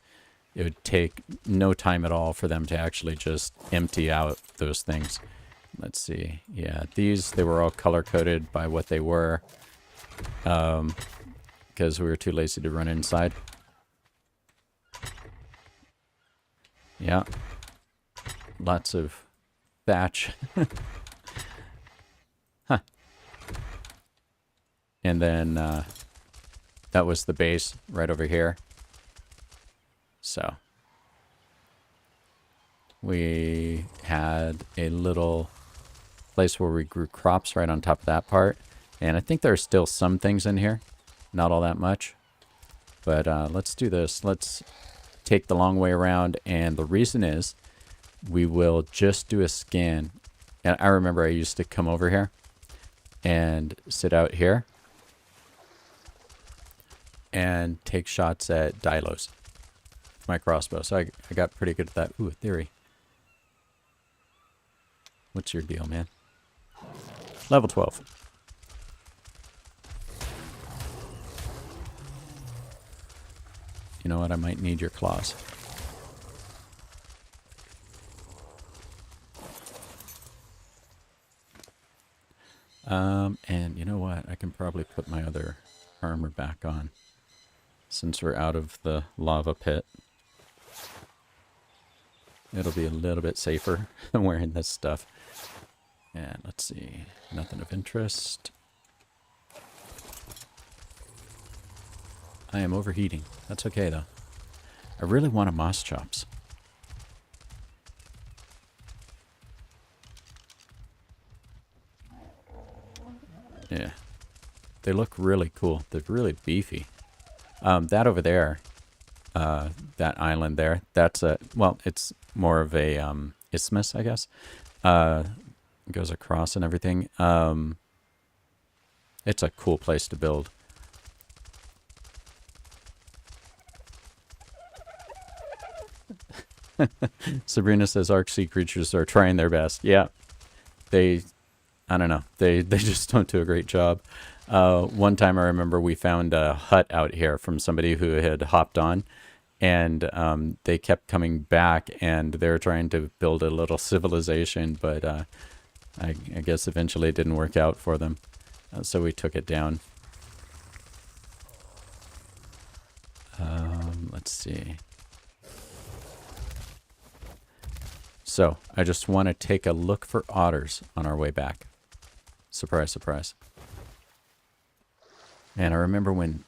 it would take no time at all for them to actually just empty out those things. Let's see. Yeah, these, they were all color-coded by what they were. Because we were too lazy to run inside. Yeah. Lots of thatch. Huh. And then that was the base right over here. So we had a little place where we grew crops right on top of that part. And I think there are still some things in here. Not all that much. But let's do this. Let's take the long way around. And the reason is we will just do a scan. And I remember I used to come over here and sit out here and take shots at dilos with my crossbow. So I got pretty good at that. Ooh, a theory. What's your deal, man? Level 12. You know what? I might need your claws. And you know what? I can probably put my other armor back on since we're out of the lava pit. It'll be a little bit safer than wearing this stuff. And let's see. Nothing of interest. I am overheating. That's okay, though. I really want a moss chops. Yeah. They look really cool. They're really beefy. That over there, that island there, that's a, well, it's more of a isthmus, I guess. It goes across and everything. It's a cool place to build. Sabrina says ARK sea creatures are trying their best. Yeah. I don't know. They just don't do a great job. One time I remember we found a hut out here from somebody who had hopped on, and they kept coming back, and they were trying to build a little civilization, but I guess eventually it didn't work out for them. So we took it down. Let's see. So I just want to take a look for otters on our way back. Surprise, surprise. And I remember when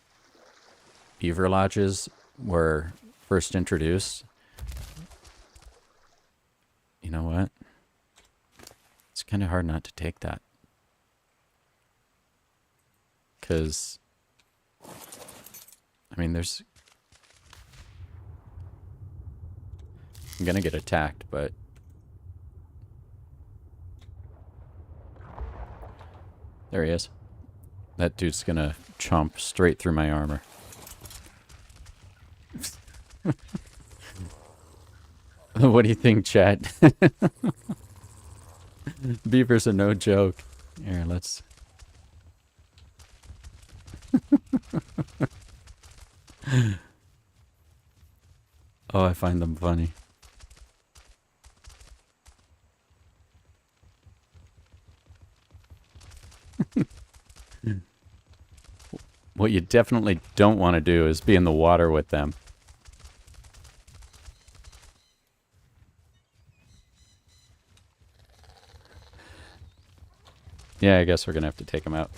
beaver lodges were first introduced. You know what? It's kind of hard not to take that. Because, I mean, there's... I'm going to get attacked, but... There he is. That dude's gonna chomp straight through my armor. What do you think, chat? Beavers are no joke. Here, let's... Oh, I find them funny. What you definitely don't want to do is be in the water with them. Yeah, I guess we're going to have to take them out.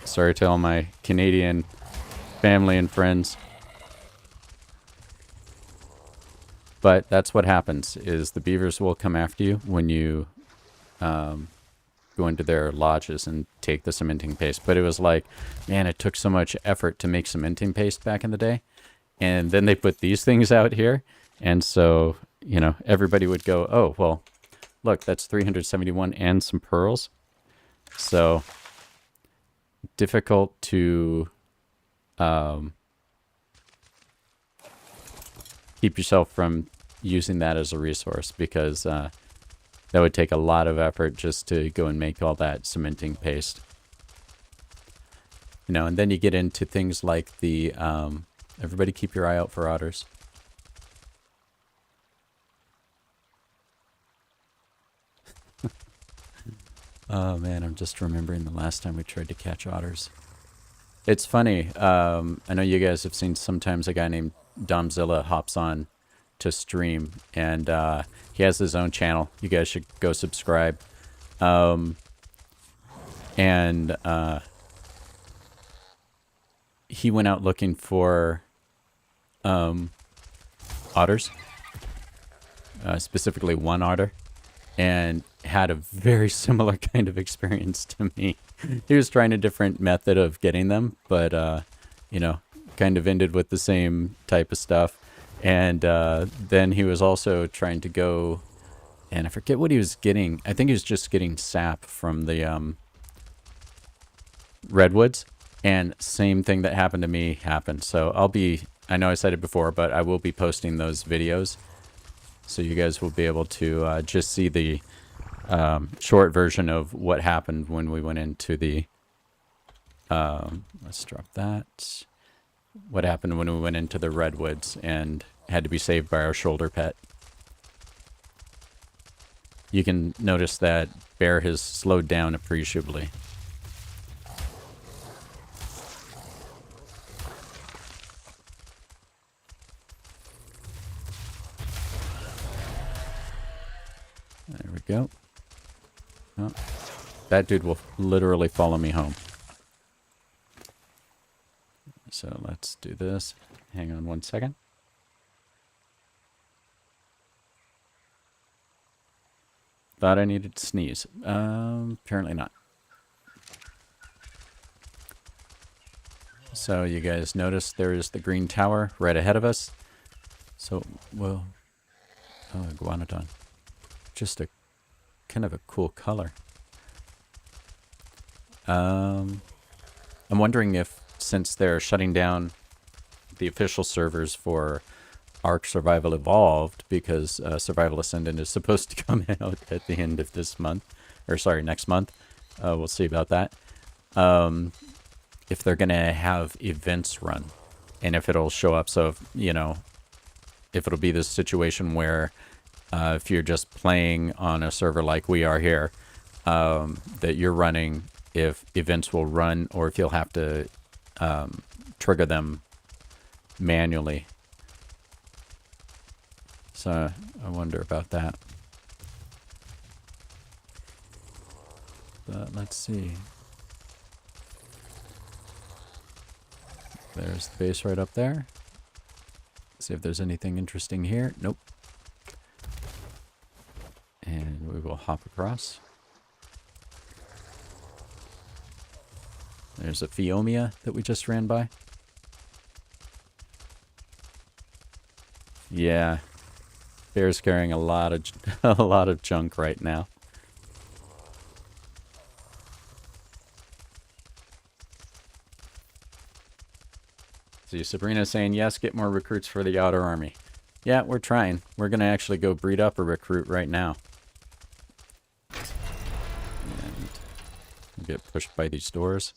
Sorry to all my Canadian family and friends. But that's what happens, is the beavers will come after you when you go into their lodges and take the cementing paste. But it was like, man, it took so much effort to make cementing paste back in the day. And then they put these things out here. And so, you know, everybody would go, oh, well, look, that's 371 and some pearls. So difficult to keep yourself from using that as a resource, because that would take a lot of effort just to go and make all that cementing paste. You know, and then you get into things like the, everybody keep your eye out for otters. Oh man, I'm just remembering the last time we tried to catch otters. It's funny. I know you guys have seen sometimes a guy named Domzilla hops on to stream, and he has his own channel. You guys should go subscribe. And he went out looking for otters, specifically one otter, and had a very similar kind of experience to me. He was trying a different method of getting them, but you know, kind of ended with the same type of stuff. And then he was also trying to go, and I forget what he was getting. I think he was just getting sap from the redwoods, and same thing that happened to me happened. So I know I said it before, but I will be posting those videos, so you guys will be able to just see the short version of what happened when we went into the, let's drop that. What happened when we went into the redwoods and had to be saved by our shoulder pet. You can notice that Bear has slowed down appreciably. There we go. Oh, that dude will literally follow me home. So let's do this. Hang on one second. Thought I needed to sneeze. Apparently not. So you guys notice there is the green tower right ahead of us. So, well, oh, iguanodon. Just a kind of a cool color. I'm wondering if, since they're shutting down the official servers for ARK Survival Evolved, because Survival Ascendant is supposed to come out at the end of this month, or sorry, next month. We'll see about that. If they're going to have events run, and if it'll show up. So, you know, if it'll be this situation where if you're just playing on a server like we are here, that you're running, if events will run, or if you'll have to trigger them manually. So I wonder about that. But let's see. There's the base right up there. See if there's anything interesting here. Nope. And we will hop across. There's a Phiomia that we just ran by. Yeah. Bear's carrying a lot of a lot of junk right now. See, Sabrina's saying, yes, get more recruits for the Outer Army. Yeah, we're trying. We're going to actually go breed up a recruit right now. And get pushed by these doors.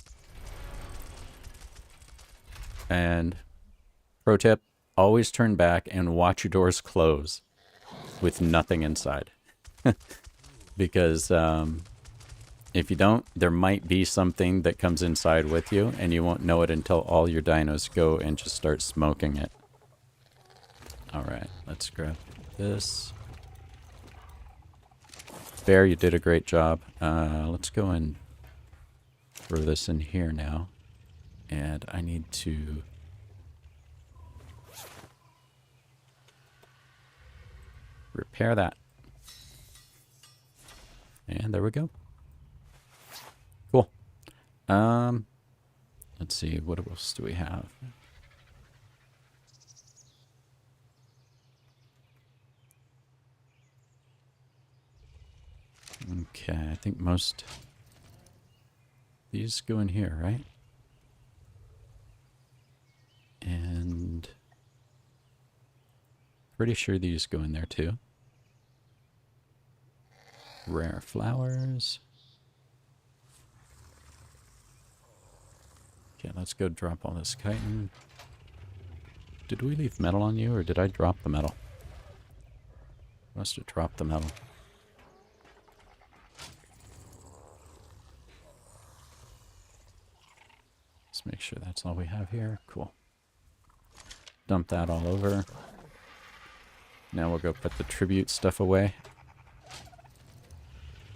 And pro tip, always turn back and watch your doors close with nothing inside. Because if you don't, there might be something that comes inside with you, and you won't know it until all your dinos go and just start smoking it. Alright, let's grab this. Bear, you did a great job. Let's go and throw this in here now. And I need to repair that. And there we go. Cool. Let's see, what else do we have? Okay, I think most these go in here, right? And pretty sure these go in there too. Rare flowers. Okay, let's go drop all this chitin. Did we leave metal on you, or did I drop the metal? Must have dropped the metal. Let's make sure that's all we have here. Cool. Dump that all over. Now we'll go put the tribute stuff away.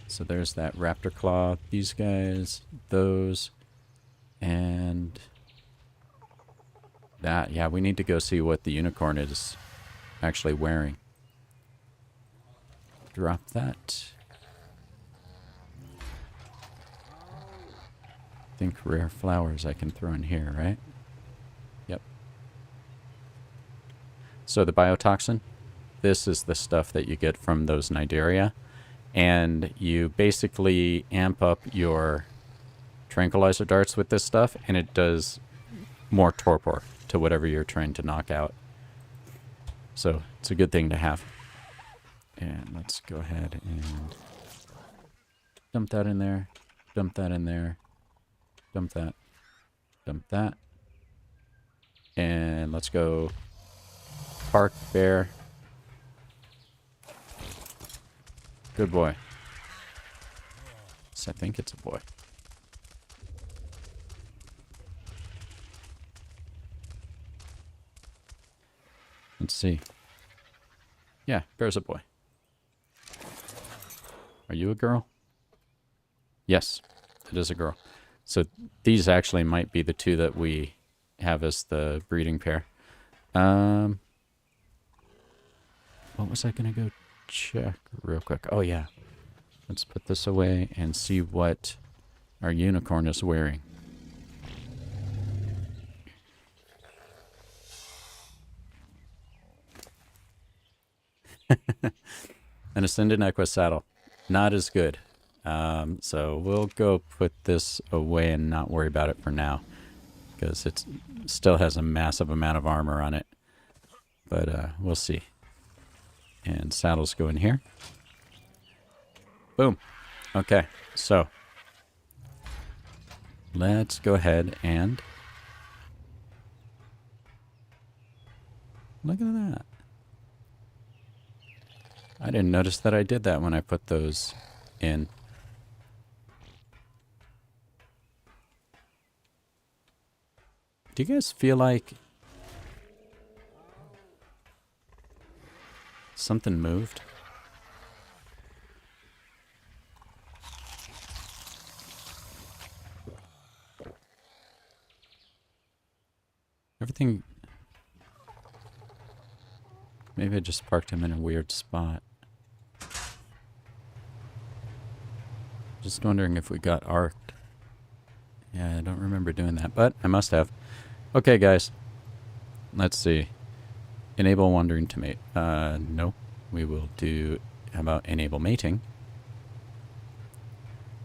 So there's that raptor claw, these guys, those, and that. Yeah, we need to go see what the unicorn is actually wearing. Drop that. I think rare flowers I can throw in here, right? Yep. So the biotoxin, this is the stuff that you get from those Nidaria. And you basically amp up your tranquilizer darts with this stuff, and it does more torpor to whatever you're trying to knock out. So it's a good thing to have. And let's go ahead and dump that in there, dump that in there, dump that, dump that. And let's go park bear. Good boy. So I think it's a boy. Let's see. Yeah, bear's a boy. Are you a girl? Yes, it is a girl. So these actually might be the two that we have as the breeding pair. What was I going to go check real quick? Oh, yeah. Let's put this away and see what our unicorn is wearing. An Ascendant Equus saddle. Not as good. So we'll go put this away and not worry about it for now, because it still has a massive amount of armor on it. But we'll see. And saddles go in here. Boom. Okay, so let's go ahead and look at that. I didn't notice that I did that when I put those in. Do you guys feel like something moved? Everything... Maybe I just parked him in a weird spot. Just wondering if we got arced. Yeah, I don't remember doing that, but I must have. Okay, guys. Let's see. Enable wandering to mate. No. We will do... How about enable mating?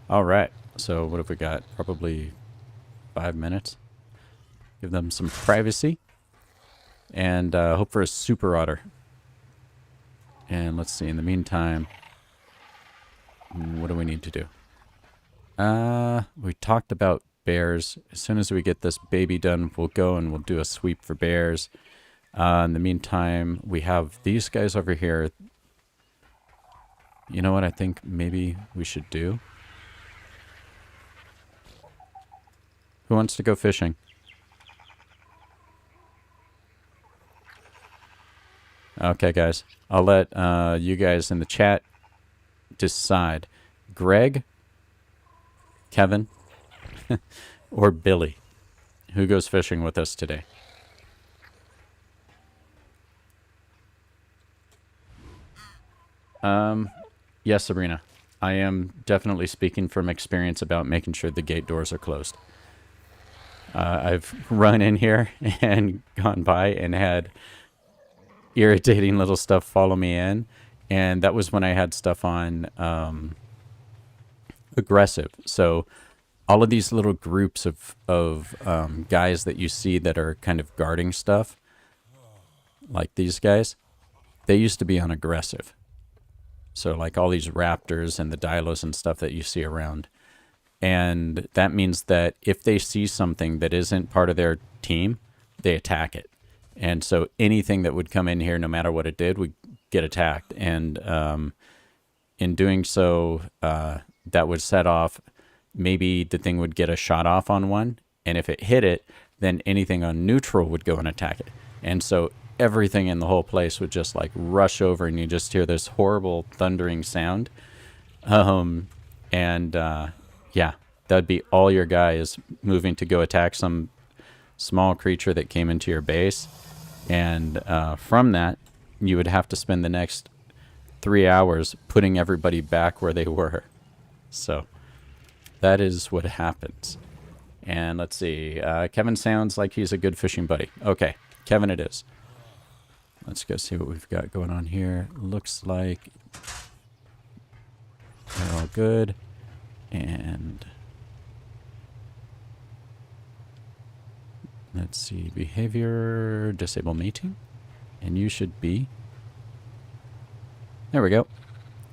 Alright. So what have we got? Probably 5 minutes. Give them some privacy. And hope for a super otter. And let's see. In the meantime... What do we need to do? We talked about bears. As soon as we get this baby done, we'll go and we'll do a sweep for bears. In the meantime, we have these guys over here. You know what I think maybe we should do? Who wants to go fishing? Okay, guys. I'll let you guys in the chat decide. Greg, Kevin, or Billy? Who goes fishing with us today? Yes, Sabrina. I am definitely speaking from experience about making sure the gate doors are closed. I've run in here and gone by and had irritating little stuff follow me in. And that was when I had stuff on aggressive. So all of these little groups of guys that you see that are kind of guarding stuff, like these guys, they used to be on aggressive. So like all these raptors and the dilos and stuff that you see around. And that means that if they see something that isn't part of their team, they attack it. And so anything that would come in here, no matter what it did, would get attacked. And in doing so, that would set off, maybe the thing would get a shot off on one. And if it hit it, then anything on neutral would go and attack it. And so everything in the whole place would just like rush over, and you just hear this horrible thundering sound. Yeah, that'd be all your guys moving to go attack some small creature that came into your base. And from that, you would have to spend the next 3 hours putting everybody back where they were. So that is what happens. And let's see. Kevin sounds like he's a good fishing buddy. Okay, Kevin it is. Let's go see what we've got going on here. Looks like they're all good. And let's see. Behavior, disable mating. And you should be... There we go.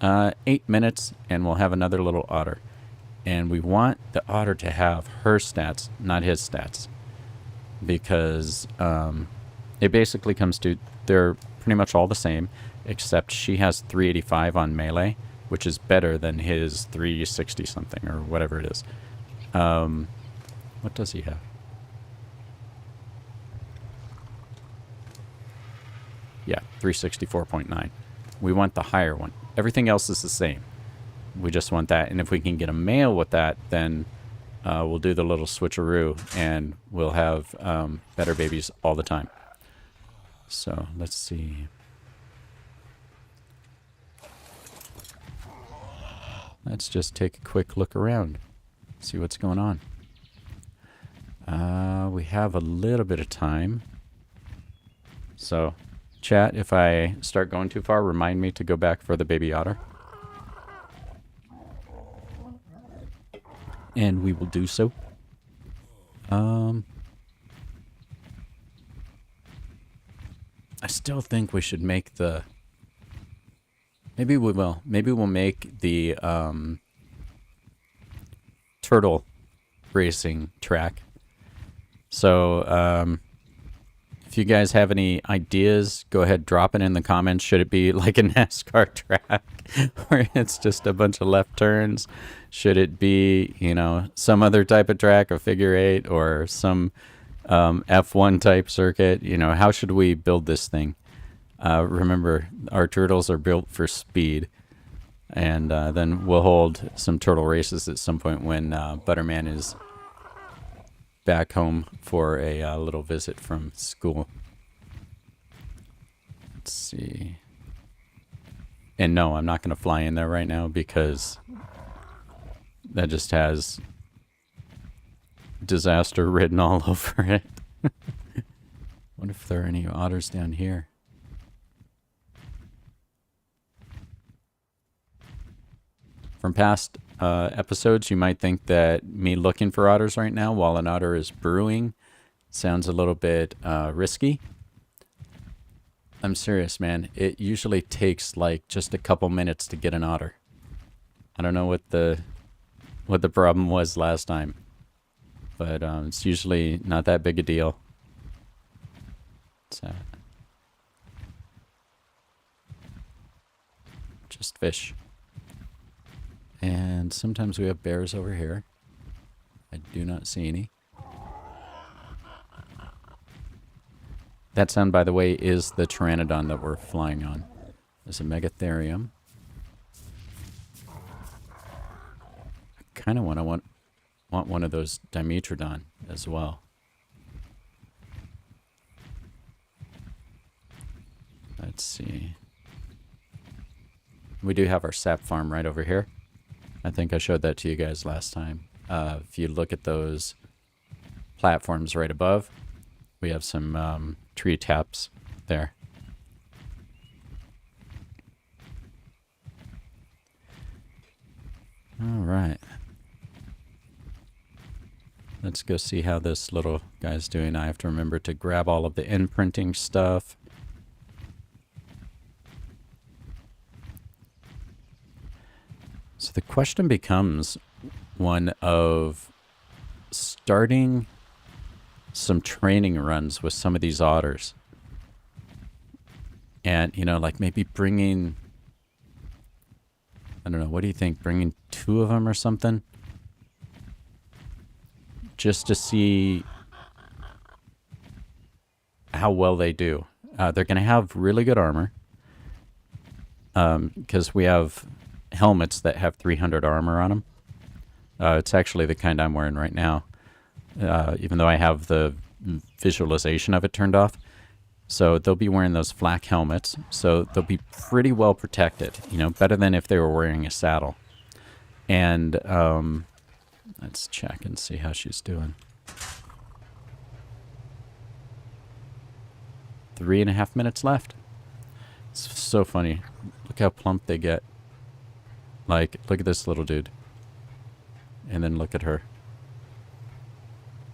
8 minutes, and we'll have another little otter. And we want the otter to have her stats, not his stats. Because it basically comes to... They're pretty much all the same, except she has 385 on melee, which is better than his 360 something, or whatever it is. What does he have? Yeah, 364.9. We want the higher one. Everything else is the same. We just want that. And if we can get a male with that, then we'll do the little switcheroo, and we'll have better babies all the time. So let's see. Let's just take a quick look around, see what's going on. We have a little bit of time. So, chat, if I start going too far, remind me to go back for the baby otter. And we will do so. I still think we should make the... Maybe we will. Maybe we'll make the turtle racing track. So, if you guys have any ideas, go ahead, drop it in the comments. Should it be like a NASCAR track where it's just a bunch of left turns? Should it be, you know, some other type of track, a figure eight, or some F1 type circuit? You know, how should we build this thing? Remember, our turtles are built for speed. And then we'll hold some turtle races at some point when Butterman is back home for a little visit from school. Let's see. And no, I'm not going to fly in there right now because that just has disaster written all over it. What if there are any otters down here? From past episodes, you might think that me looking for otters right now while an otter is brewing sounds a little bit risky. I'm serious, man. It usually takes like just a couple minutes to get an otter. I don't know what the problem was last time, but it's usually not that big a deal. So just fish. And sometimes we have bears over here. I do not see any. That sound, by the way, is the pteranodon that we're flying on. There's a megatherium. I kind of want one of those dimetrodon as well. Let's see. We do have our sap farm right over here. I think I showed that to you guys last time. If you look at those platforms right above, we have some tree taps there. All right. Let's go see how this little guy's doing. I have to remember to grab all of the imprinting stuff. So the question becomes, one of starting some training runs with some of these otters. And, you know, like maybe bringing, I don't know, what do you think? Bringing 2 of them or something? Just to see how well they do. They're going to have really good armor. Because we have helmets that have 300 armor on them. It's actually the kind I'm wearing right now. Even though I have the visualization of it turned off. So they'll be wearing those flak helmets. So they'll be pretty well protected. You know, better than if they were wearing a saddle. And let's check and see how she's doing. 3.5 minutes left. It's so funny. Look how plump they get. Like, look at this little dude. And then look at her.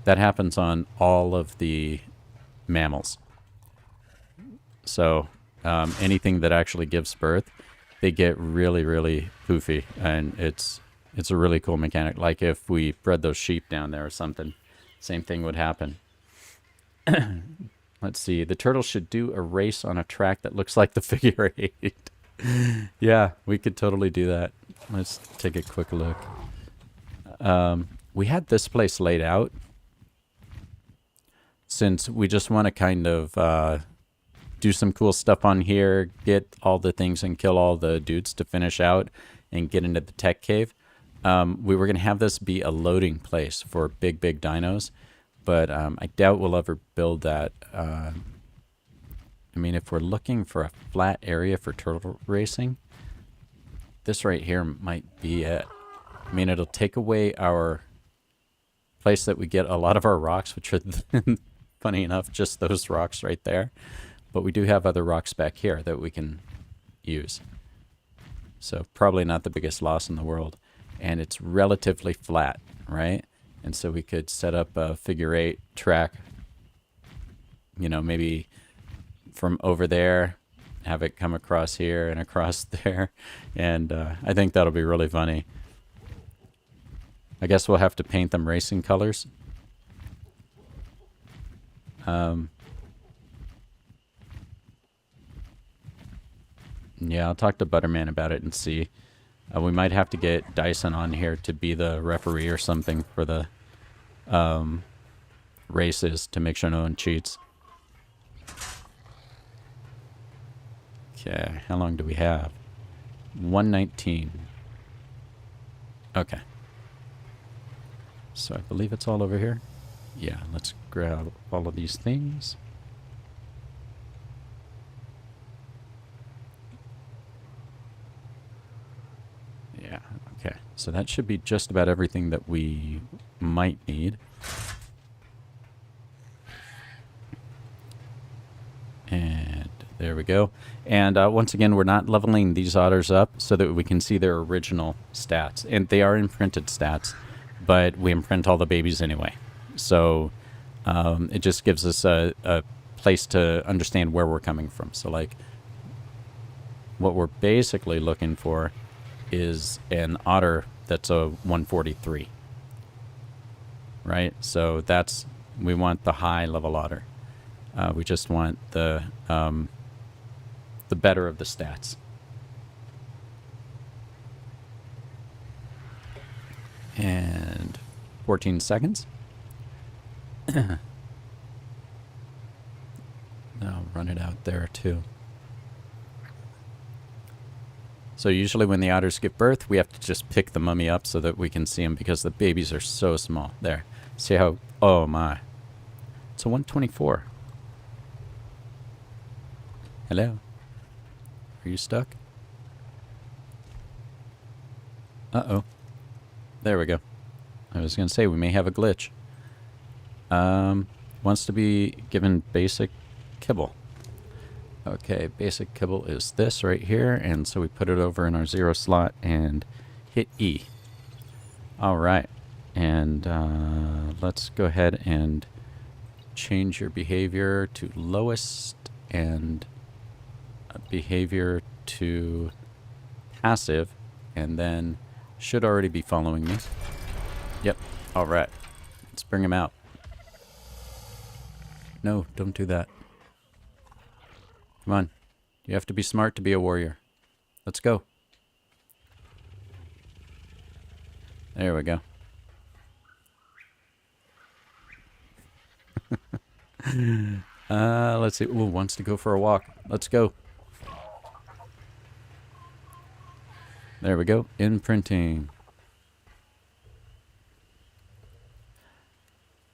That happens on all of the mammals. So, anything that actually gives birth, they get really, really poofy. And it's a really cool mechanic. Like if we bred those sheep down there or something, same thing would happen. Let's see. The turtle should do a race on a track that looks like the figure 8. Yeah, we could totally do that. Let's take a quick look. We had this place laid out since we just want to kind of do some cool stuff on here, get all the things and kill all the dudes to finish out and get into the tech cave. We were going to have this be a loading place for big dinos, but I doubt we'll ever build that. I mean, if we're looking for a flat area for turtle racing, this right here might be it. I mean, it'll take away our place that we get a lot of our rocks, which are, funny enough, just those rocks right there. But we do have other rocks back here that we can use. So probably not the biggest loss in the world. And it's relatively flat, right? And so we could set up a figure 8 track, you know, maybe from over there, have it come across here and across there. And I think that'll be really funny. I guess we'll have to paint them racing colors. Yeah, I'll talk to Butterman about it and see. We might have to get Dyson on here to be the referee or something for the races to make sure no one cheats. Okay, how long do we have? 1:19. Okay. So I believe it's all over here. Yeah, let's grab all of these things. Yeah, okay. So that should be just about everything that we might need. And there we go. And once again, we're not leveling these otters up so that we can see their original stats. And they are imprinted stats, but we imprint all the babies anyway. So it just gives us a place to understand where we're coming from. So like what we're basically looking for is an otter that's a 143, right? So that's, we want the high level otter. We just want the better of the stats. And 14 seconds. I'll run it out there too. So usually when the otters give birth, we have to just pick the mummy up so that we can see them because the babies are so small. There. See how, oh my. It's a 124. Hello? Are you stuck? Uh-oh. There we go. I was going to say, we may have a glitch. Wants to be given basic kibble. Okay, basic kibble is this right here, and so we put it over in our 0 slot and hit E. Alright, and let's go ahead and change your behavior to lowest and behavior to passive, and then should already be following me. Yep. All right. Let's bring him out. No, don't do that. Come on. You have to be smart to be a warrior. Let's go. There we go. Let's see. Ooh, wants to go for a walk. Let's go. There we go. Imprinting.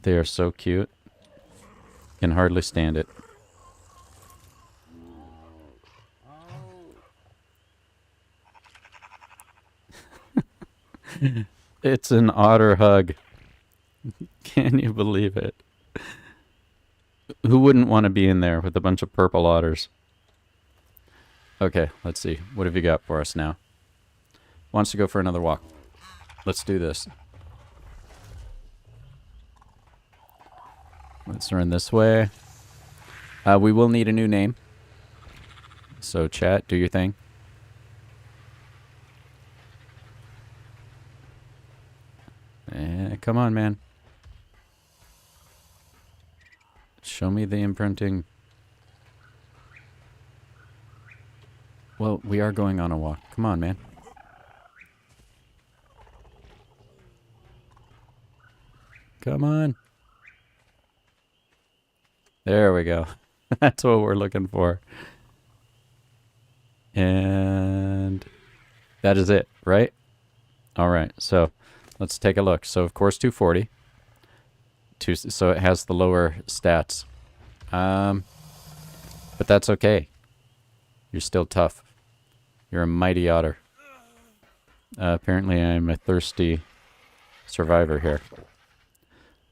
They are so cute. Can hardly stand it. It's an otter hug. Can you believe it? Who wouldn't want to be in there with a bunch of purple otters? Okay, let's see. What have you got for us now? Wants to go for another walk. Let's do this. Let's run this way. We will need a new name. So chat, do your thing. Come on, man. Show me the imprinting. Well, we are going on a walk. Come on, man. Come on. There we go. That's what we're looking for. And that is it, right? All right, so let's take a look. So, of course, 240. So it has the lower stats. But that's okay. You're still tough. You're a mighty otter. Apparently, I'm a thirsty survivor here.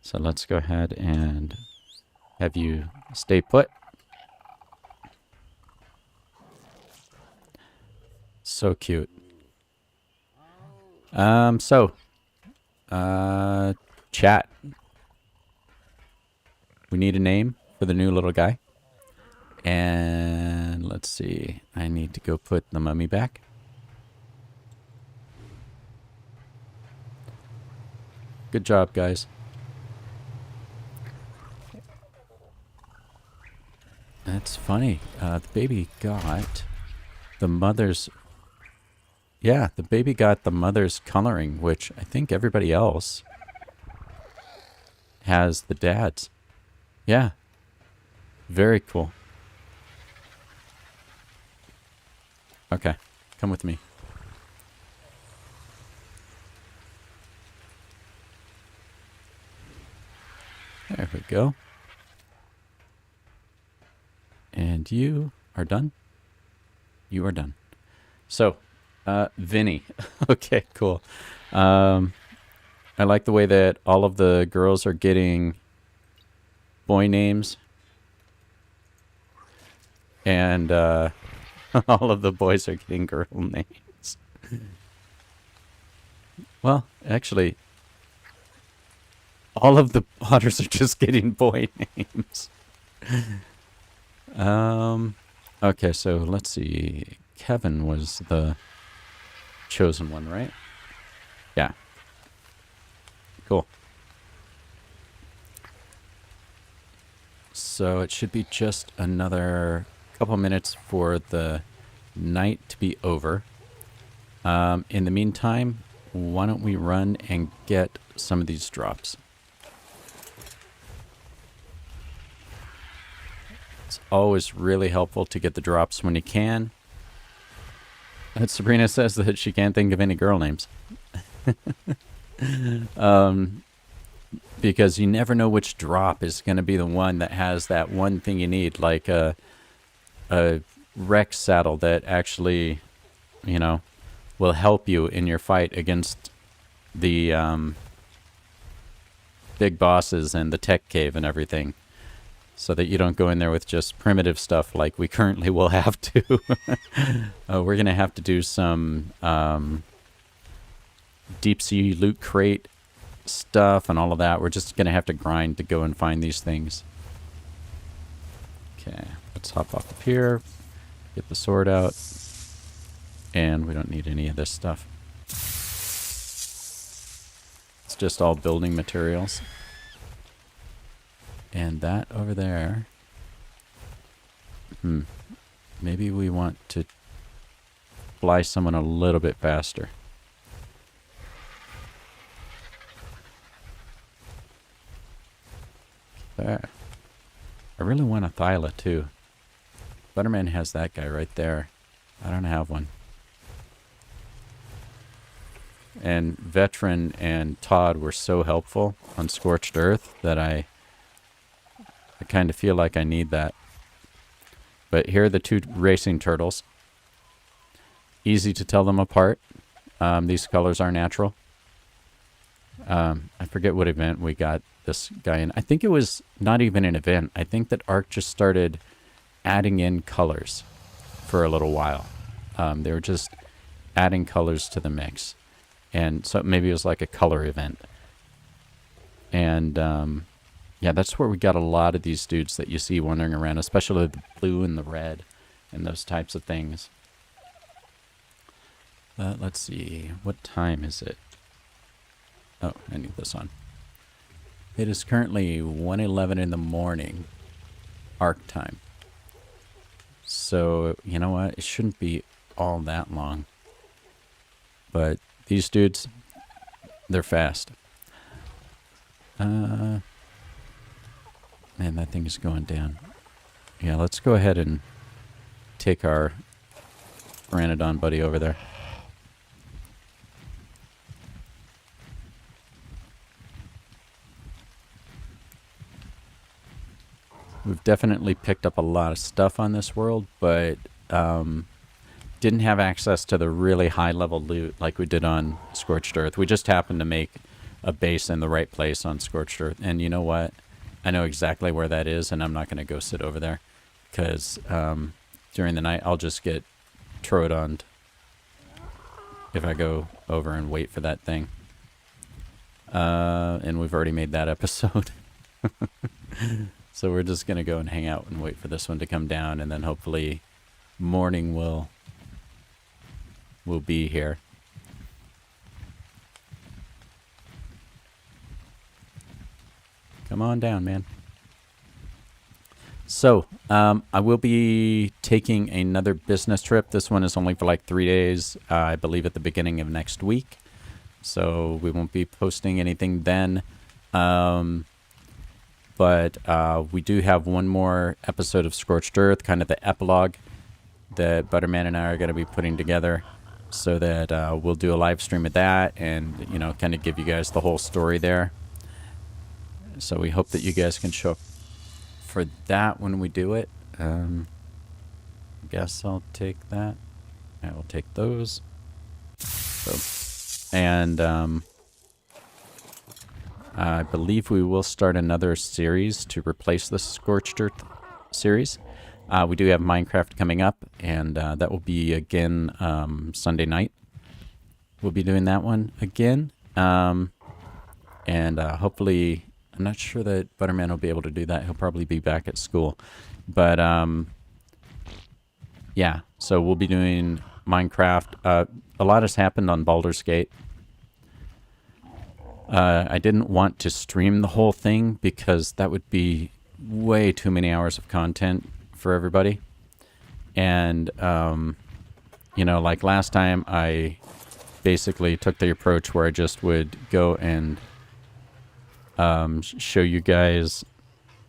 So let's go ahead and have you stay put. So cute. Chat. We need a name for the new little guy. And let's see. I need to go put the mummy back. Good job, guys. That's funny. The baby got the mother's... Yeah, the baby got the mother's coloring, which I think everybody else has the dad's. Yeah. Very cool. Okay. Come with me. There we go. And you are done? You are done. So, Vinny. Okay, cool. I like the way that all of the girls are getting boy names. And all of the boys are getting girl names. Well, actually, all of the otters are just getting boy names. Okay, so let's see. Kevin was the chosen one, right? Yeah. Cool. So it should be just another couple minutes for the night to be over. In the meantime, why don't we run and get some of these drops? It's always really helpful to get the drops when you can. And Sabrina says that she can't think of any girl names. Because you never know which drop is going to be the one that has that one thing you need, like a Rex saddle that actually, you know, will help you in your fight against the big bosses and the tech cave and everything. So that you don't go in there with just primitive stuff like we currently will have to. We're going to have to do some deep sea loot crate stuff and all of that. We're just going to have to grind to go and find these things. Okay, let's hop off up here. Get the sword out. And we don't need any of this stuff. That's just all building materials. And that over there. Maybe we want to fly someone a little bit faster. There. I really want a Thyla too. Butterman has that guy right there. I don't have one. And Veteran and Todd were so helpful on Scorched Earth that I kind of feel like I need that. But here are the two racing turtles. Easy to tell them apart. These colors are natural. I forget what event we got this guy in. I think it was not even an event. I think that ARK just started adding in colors for a little while. They were just adding colors to the mix. And so maybe it was like a color event. And yeah, that's where we got a lot of these dudes that you see wandering around, especially the blue and the red and those types of things. Let's see. What time is it? Oh, I need this on. It is currently 1:11 in the morning, ARK time. So, you know what? It shouldn't be all that long. But these dudes, they're fast. Man, that thing is going down. Yeah, let's go ahead and take our Pteranodon buddy over there. We've definitely picked up a lot of stuff on this world, but didn't have access to the really high-level loot like we did on Scorched Earth. We just happened to make a base in the right place on Scorched Earth. And you know what? I know exactly where that is, and I'm not going to go sit over there. Because during the night, I'll just get Troodoned if I go over and wait for that thing. And we've already made that episode. So we're just going to go and hang out and wait for this one to come down, and then hopefully morning will be here. Come on down, man. So, I will be taking another business trip. This one is only for like 3 days, I believe at the beginning of next week. So we won't be posting anything then. But we do have one more episode of Scorched Earth, kind of the epilogue that Butterman and I are going to be putting together, so that we'll do a live stream of that and, you know, kind of give you guys the whole story there. So we hope that you guys can show up for that when we do it. Guess I'll take that. I will take those. So, and I believe we will start another series to replace the Scorched Earth series. We do have Minecraft coming up, and that will be again Sunday night. We'll be doing that one again. And hopefully, I'm not sure that Butterman will be able to do that. He'll probably be back at school. But yeah, so we'll be doing Minecraft. A lot has happened on Baldur's Gate. I didn't want to stream the whole thing because that would be way too many hours of content for everybody. And, you know, like last time, I basically took the approach where I just would go and show you guys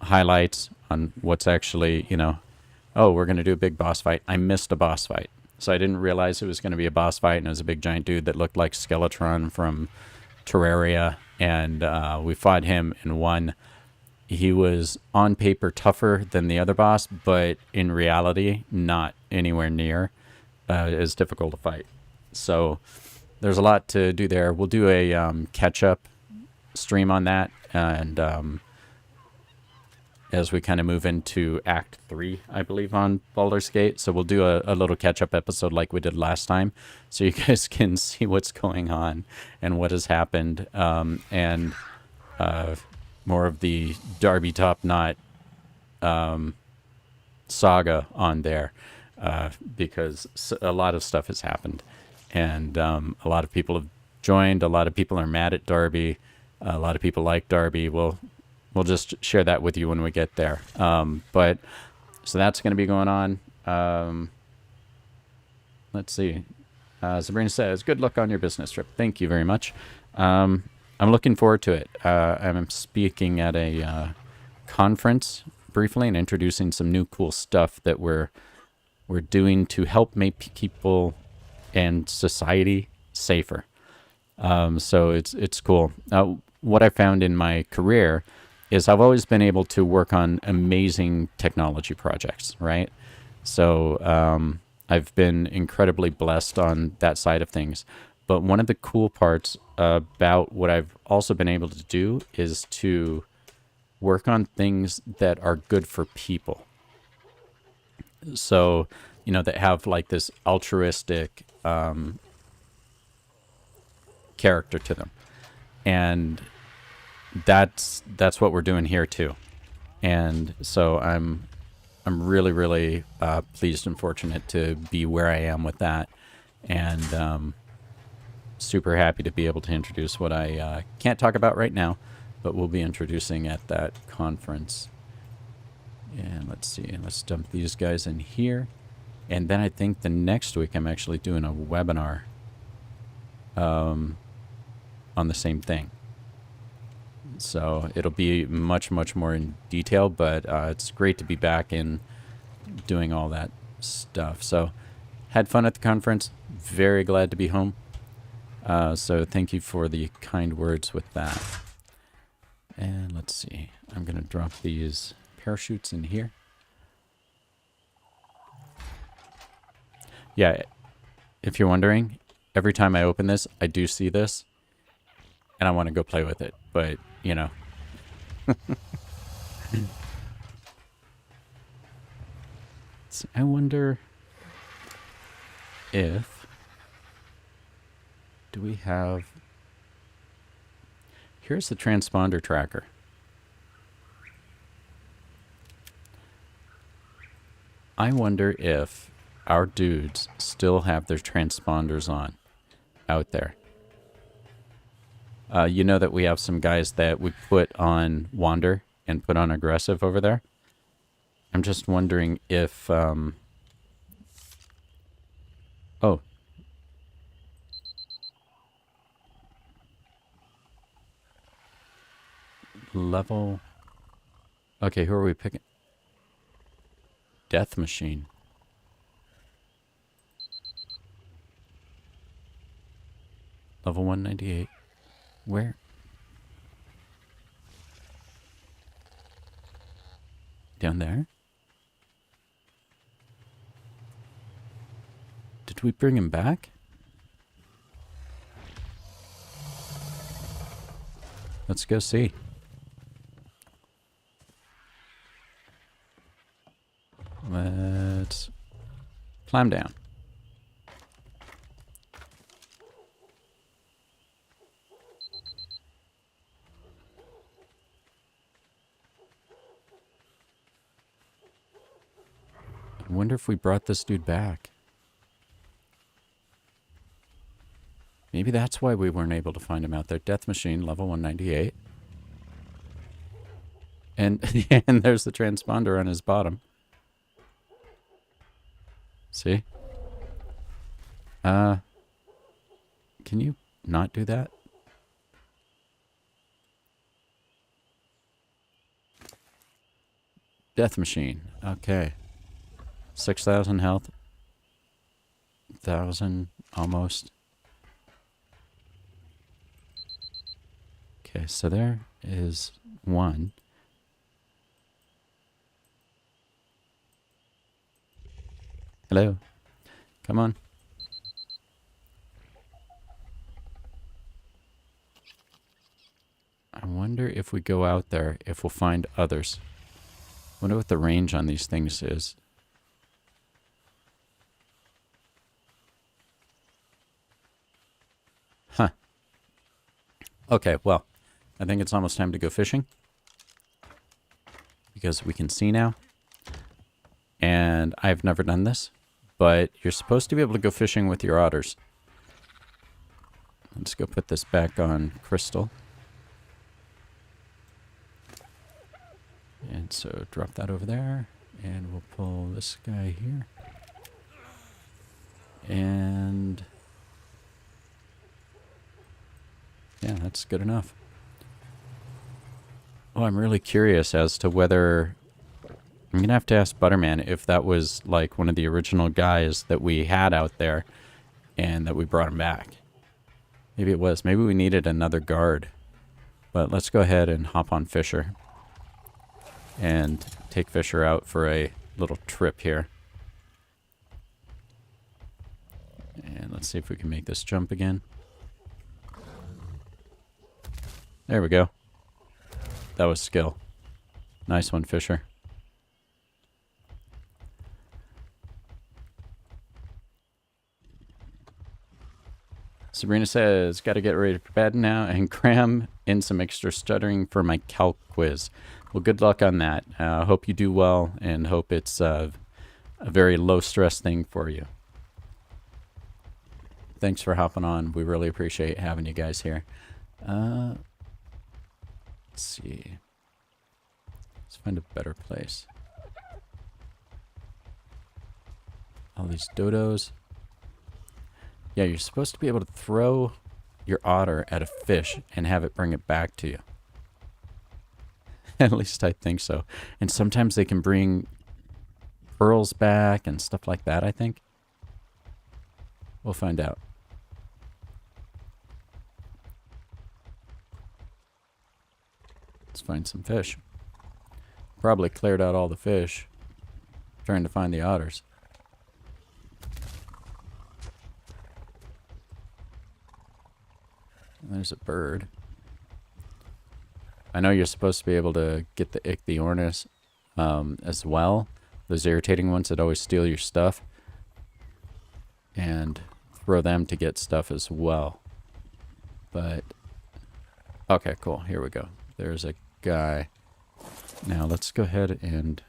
highlights on what's actually, you know, oh, we're going to do a big boss fight. I missed a boss fight. So I didn't realize it was going to be a boss fight, and it was a big giant dude that looked like Skeletron from Terraria, and we fought him and won. He was on paper tougher than the other boss, but in reality not anywhere near as difficult to fight. So there's a lot to do there. We'll do a catch-up stream on that, and as we kind of move into Act 3, I believe, on Baldur's Gate. So we'll do a little catch-up episode like we did last time, so you guys can see what's going on and what has happened, and more of the Darby Topknot saga on there, because a lot of stuff has happened, and a lot of people have joined. A lot of people are mad at Darby. A lot of people like Darby. We'll just share that with you when we get there. But so that's going to be going on. Let's see. Sabrina says, good luck on your business trip. Thank you very much. I'm looking forward to it. I'm speaking at a conference briefly and introducing some new cool stuff that we're doing to help make people and society safer. So it's cool. What I found in my career is I've always been able to work on amazing technology projects, right? So I've been incredibly blessed on that side of things. But one of the cool parts about what I've also been able to do is to work on things that are good for people. So, that have like this altruistic character to them. And that's what we're doing here too. And so I'm really, really pleased and fortunate to be where I am with that. And super happy to be able to introduce what I can't talk about right now, but we'll be introducing at that conference. And let's see, let's dump these guys in here. And then I think the next week I'm actually doing a webinar on the same thing. So it'll be much, much more in detail, but it's great to be back in doing all that stuff. So had fun at the conference. Very glad to be home. So thank you for the kind words with that. And let's see. I'm going to drop these parachutes in here. Yeah, if you're wondering, every time I open this, I do see this. And I want to go play with it. But, So I wonder if... Do we have... Here's the transponder tracker. I wonder if our dudes still have their transponders on out there. You know that we have some guys that we put on Wander and put on Aggressive over there. I'm just wondering if... Oh. Level... Okay, who are we picking? Death Machine. Level 198. Where? Down there? Did we bring him back? Let's go see. Let's climb down. I wonder if we brought this dude back. Maybe that's why we weren't able to find him out there. Death Machine, level 198. And, and there's the transponder on his bottom. See? Can you not do that? Death Machine. Okay. 6,000 health. 1,000 almost. Okay, so there is one. Hello. Come on. I wonder if we go out there, if we'll find others. Wonder what the range on these things is. Huh. Okay, well, I think it's almost time to go fishing. Because we can see now. And I've never done this. But you're supposed to be able to go fishing with your otters. Let's go put this back on Crystal. And so drop that over there, and we'll pull this guy here. And yeah, that's good enough. Well, I'm really curious as to whether... I'm going to have to ask Butterman if that was like one of the original guys that we had out there and that we brought him back. Maybe it was. Maybe we needed another guard. But let's go ahead and hop on Fisher and take Fisher out for a little trip here. And let's see if we can make this jump again. There we go. That was skill. Nice one, Fisher. Sabrina says, gotta get ready for bed now and cram in some extra stuttering for my calc quiz. Well, good luck on that. Hope you do well and hope it's a very low stress thing for you. Thanks for hopping on. We really appreciate having you guys here. Let's see. Let's find a better place. All these dodos. Yeah, you're supposed to be able to throw your otter at a fish and have it bring it back to you. At least I think so. And sometimes they can bring pearls back and stuff like that, I think. We'll find out. Let's find some fish. Probably cleared out all the fish trying to find the otters. There's a bird. I know you're supposed to be able to get the ichthyornis as well. Those irritating ones that always steal your stuff. And throw them to get stuff as well. But, okay, cool. Here we go. There's a guy. Now let's go ahead and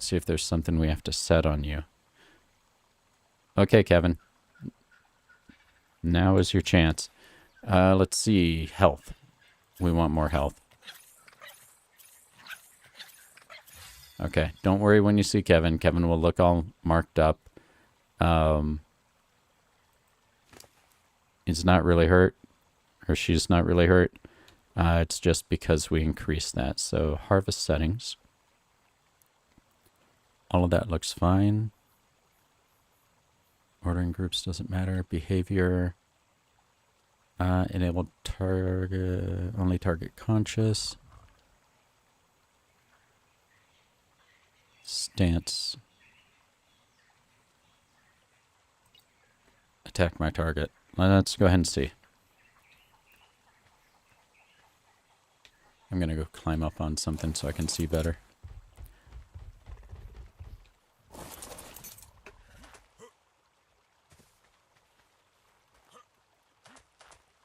see if there's something we have to set on you. Okay, Kevin. Now is your chance. Let's see. Health. We want more health. Okay. Don't worry when you see Kevin. Kevin will look all marked up. He's not really hurt. Or she's not really hurt. It's just because we increased that. So harvest settings. All of that looks fine. Ordering groups doesn't matter. Behavior. Enable target. Only target conscious. Stance. Attack my target. Let's go ahead and see. I'm going to go climb up on something so I can see better.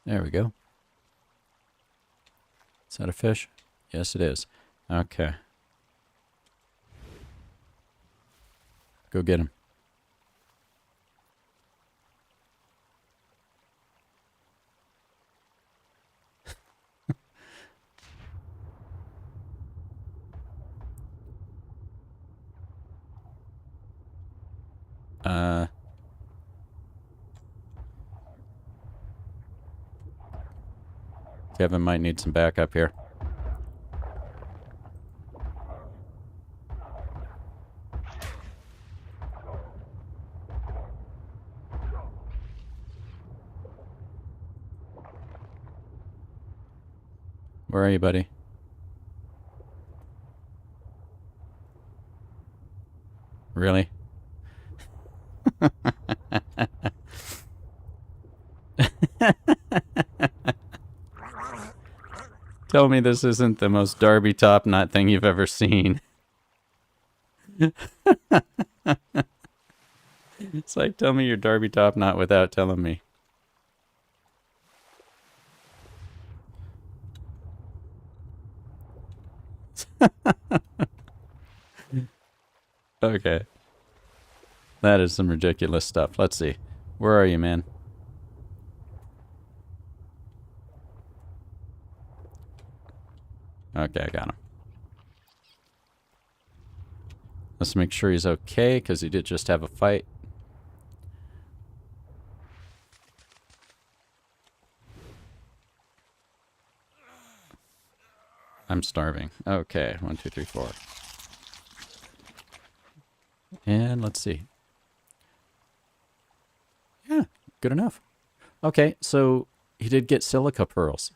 There we go. Is that a fish? Yes, it is. Okay. Go get him. Kevin might need some backup here. Where are you, buddy? Really? Tell me this isn't the most Darby Topknot thing you've ever seen. It's like, tell me you're Darby Topknot without telling me. Okay. That is some ridiculous stuff. Let's see. Where are you, man? Okay, I got him. Let's make sure he's okay, because he did just have a fight. I'm starving. Okay, 1, 2, 3, 4. And let's see. Yeah, good enough. Okay, so he did get silica pearls.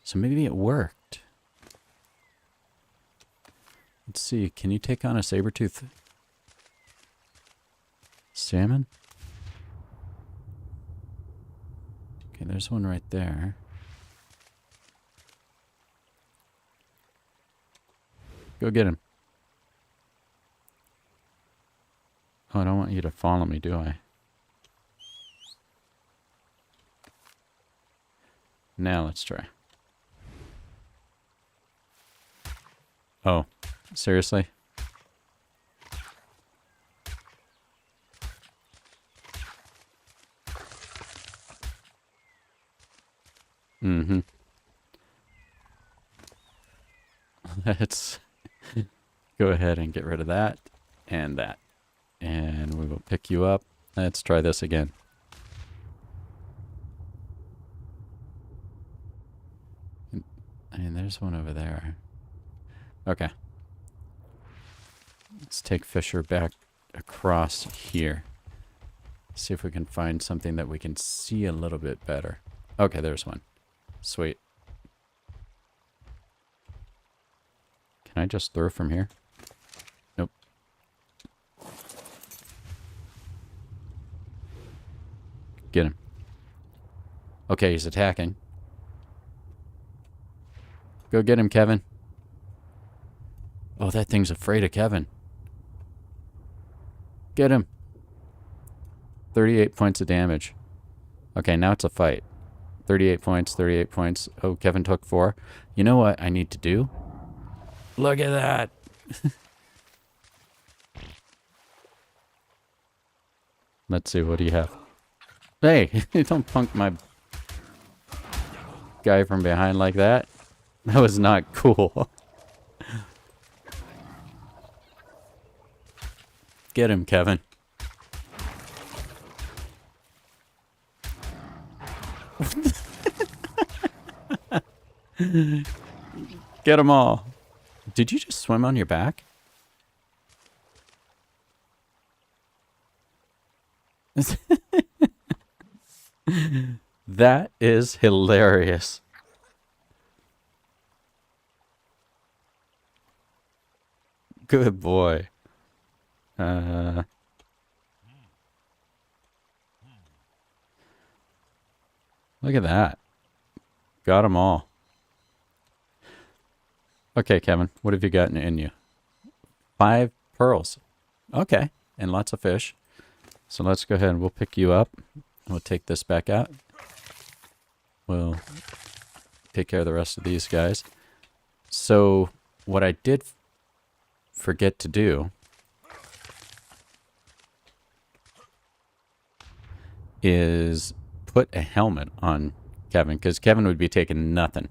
So maybe it worked. Let's see, can you take on a saber-tooth salmon? Okay, there's one right there. Go get him. Oh, I don't want you to follow me, do I? Now let's try. Oh, seriously? Mm-hmm. Let's go ahead and get rid of that and that. And we will pick you up. Let's try this again. And there's one over there. Okay. Let's take Fisher back across here. See if we can find something that we can see a little bit better. Okay, there's one. Sweet. Can I just throw from here? Nope. Get him. Okay, he's attacking. Go get him, Kevin. Oh, that thing's afraid of Kevin. Get him. 38 points of damage. Okay, now it's a fight. 38 points, 38 points. Oh, Kevin took 4. You know what I need to do? Look at that. Let's see, what do you have? Hey, don't punk my guy from behind like that. That was not cool. Get him, Kevin. Get them all. Did you just swim on your back? That is hilarious. Good boy. Look at that. Got them all. Okay, Kevin, what have you got in you? 5 pearls. Okay, and lots of fish. So let's go ahead and we'll pick you up. We'll take this back out. We'll take care of the rest of these guys. So what I did forget to do is put a helmet on Kevin, because Kevin would be taking nothing.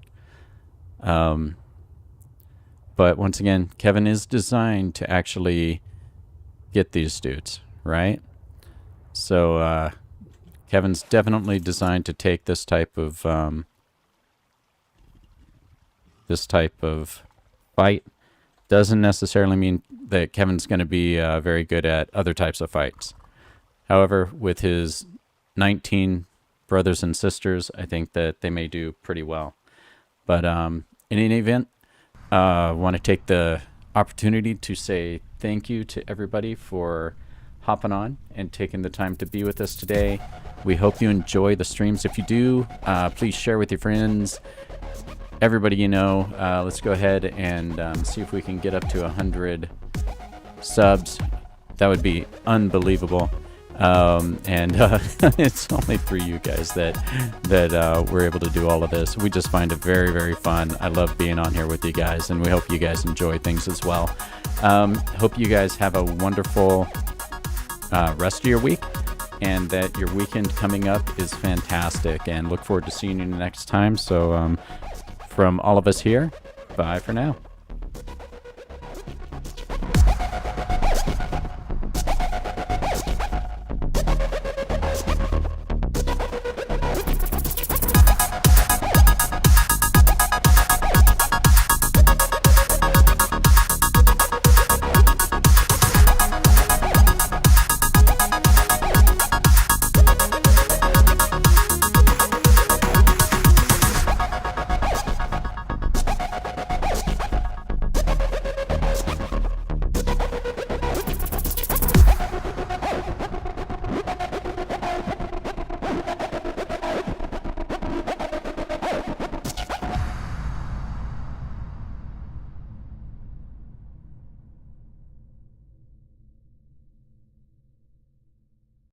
But once again, Kevin is designed to actually get these dudes, right? So Kevin's definitely designed to take this type of fight. Doesn't necessarily mean that Kevin's going to be very good at other types of fights. However, with his 19 brothers and sisters, I think that they may do pretty well. But in any event, I want to take the opportunity to say thank you to everybody for hopping on and taking the time to be with us today. We hope you enjoy the streams. If you do, please share with your friends, everybody you know. Let's go ahead and see if we can get up to 100 subs. That would be unbelievable. And it's only for you guys that we're able to do all of this. We just find it very, very fun. I love being on here with you guys, and we hope you guys enjoy things as well. Hope you guys have a wonderful rest of your week, and that your weekend coming up is fantastic, and look forward to seeing you next time. So from all of us here, bye for now.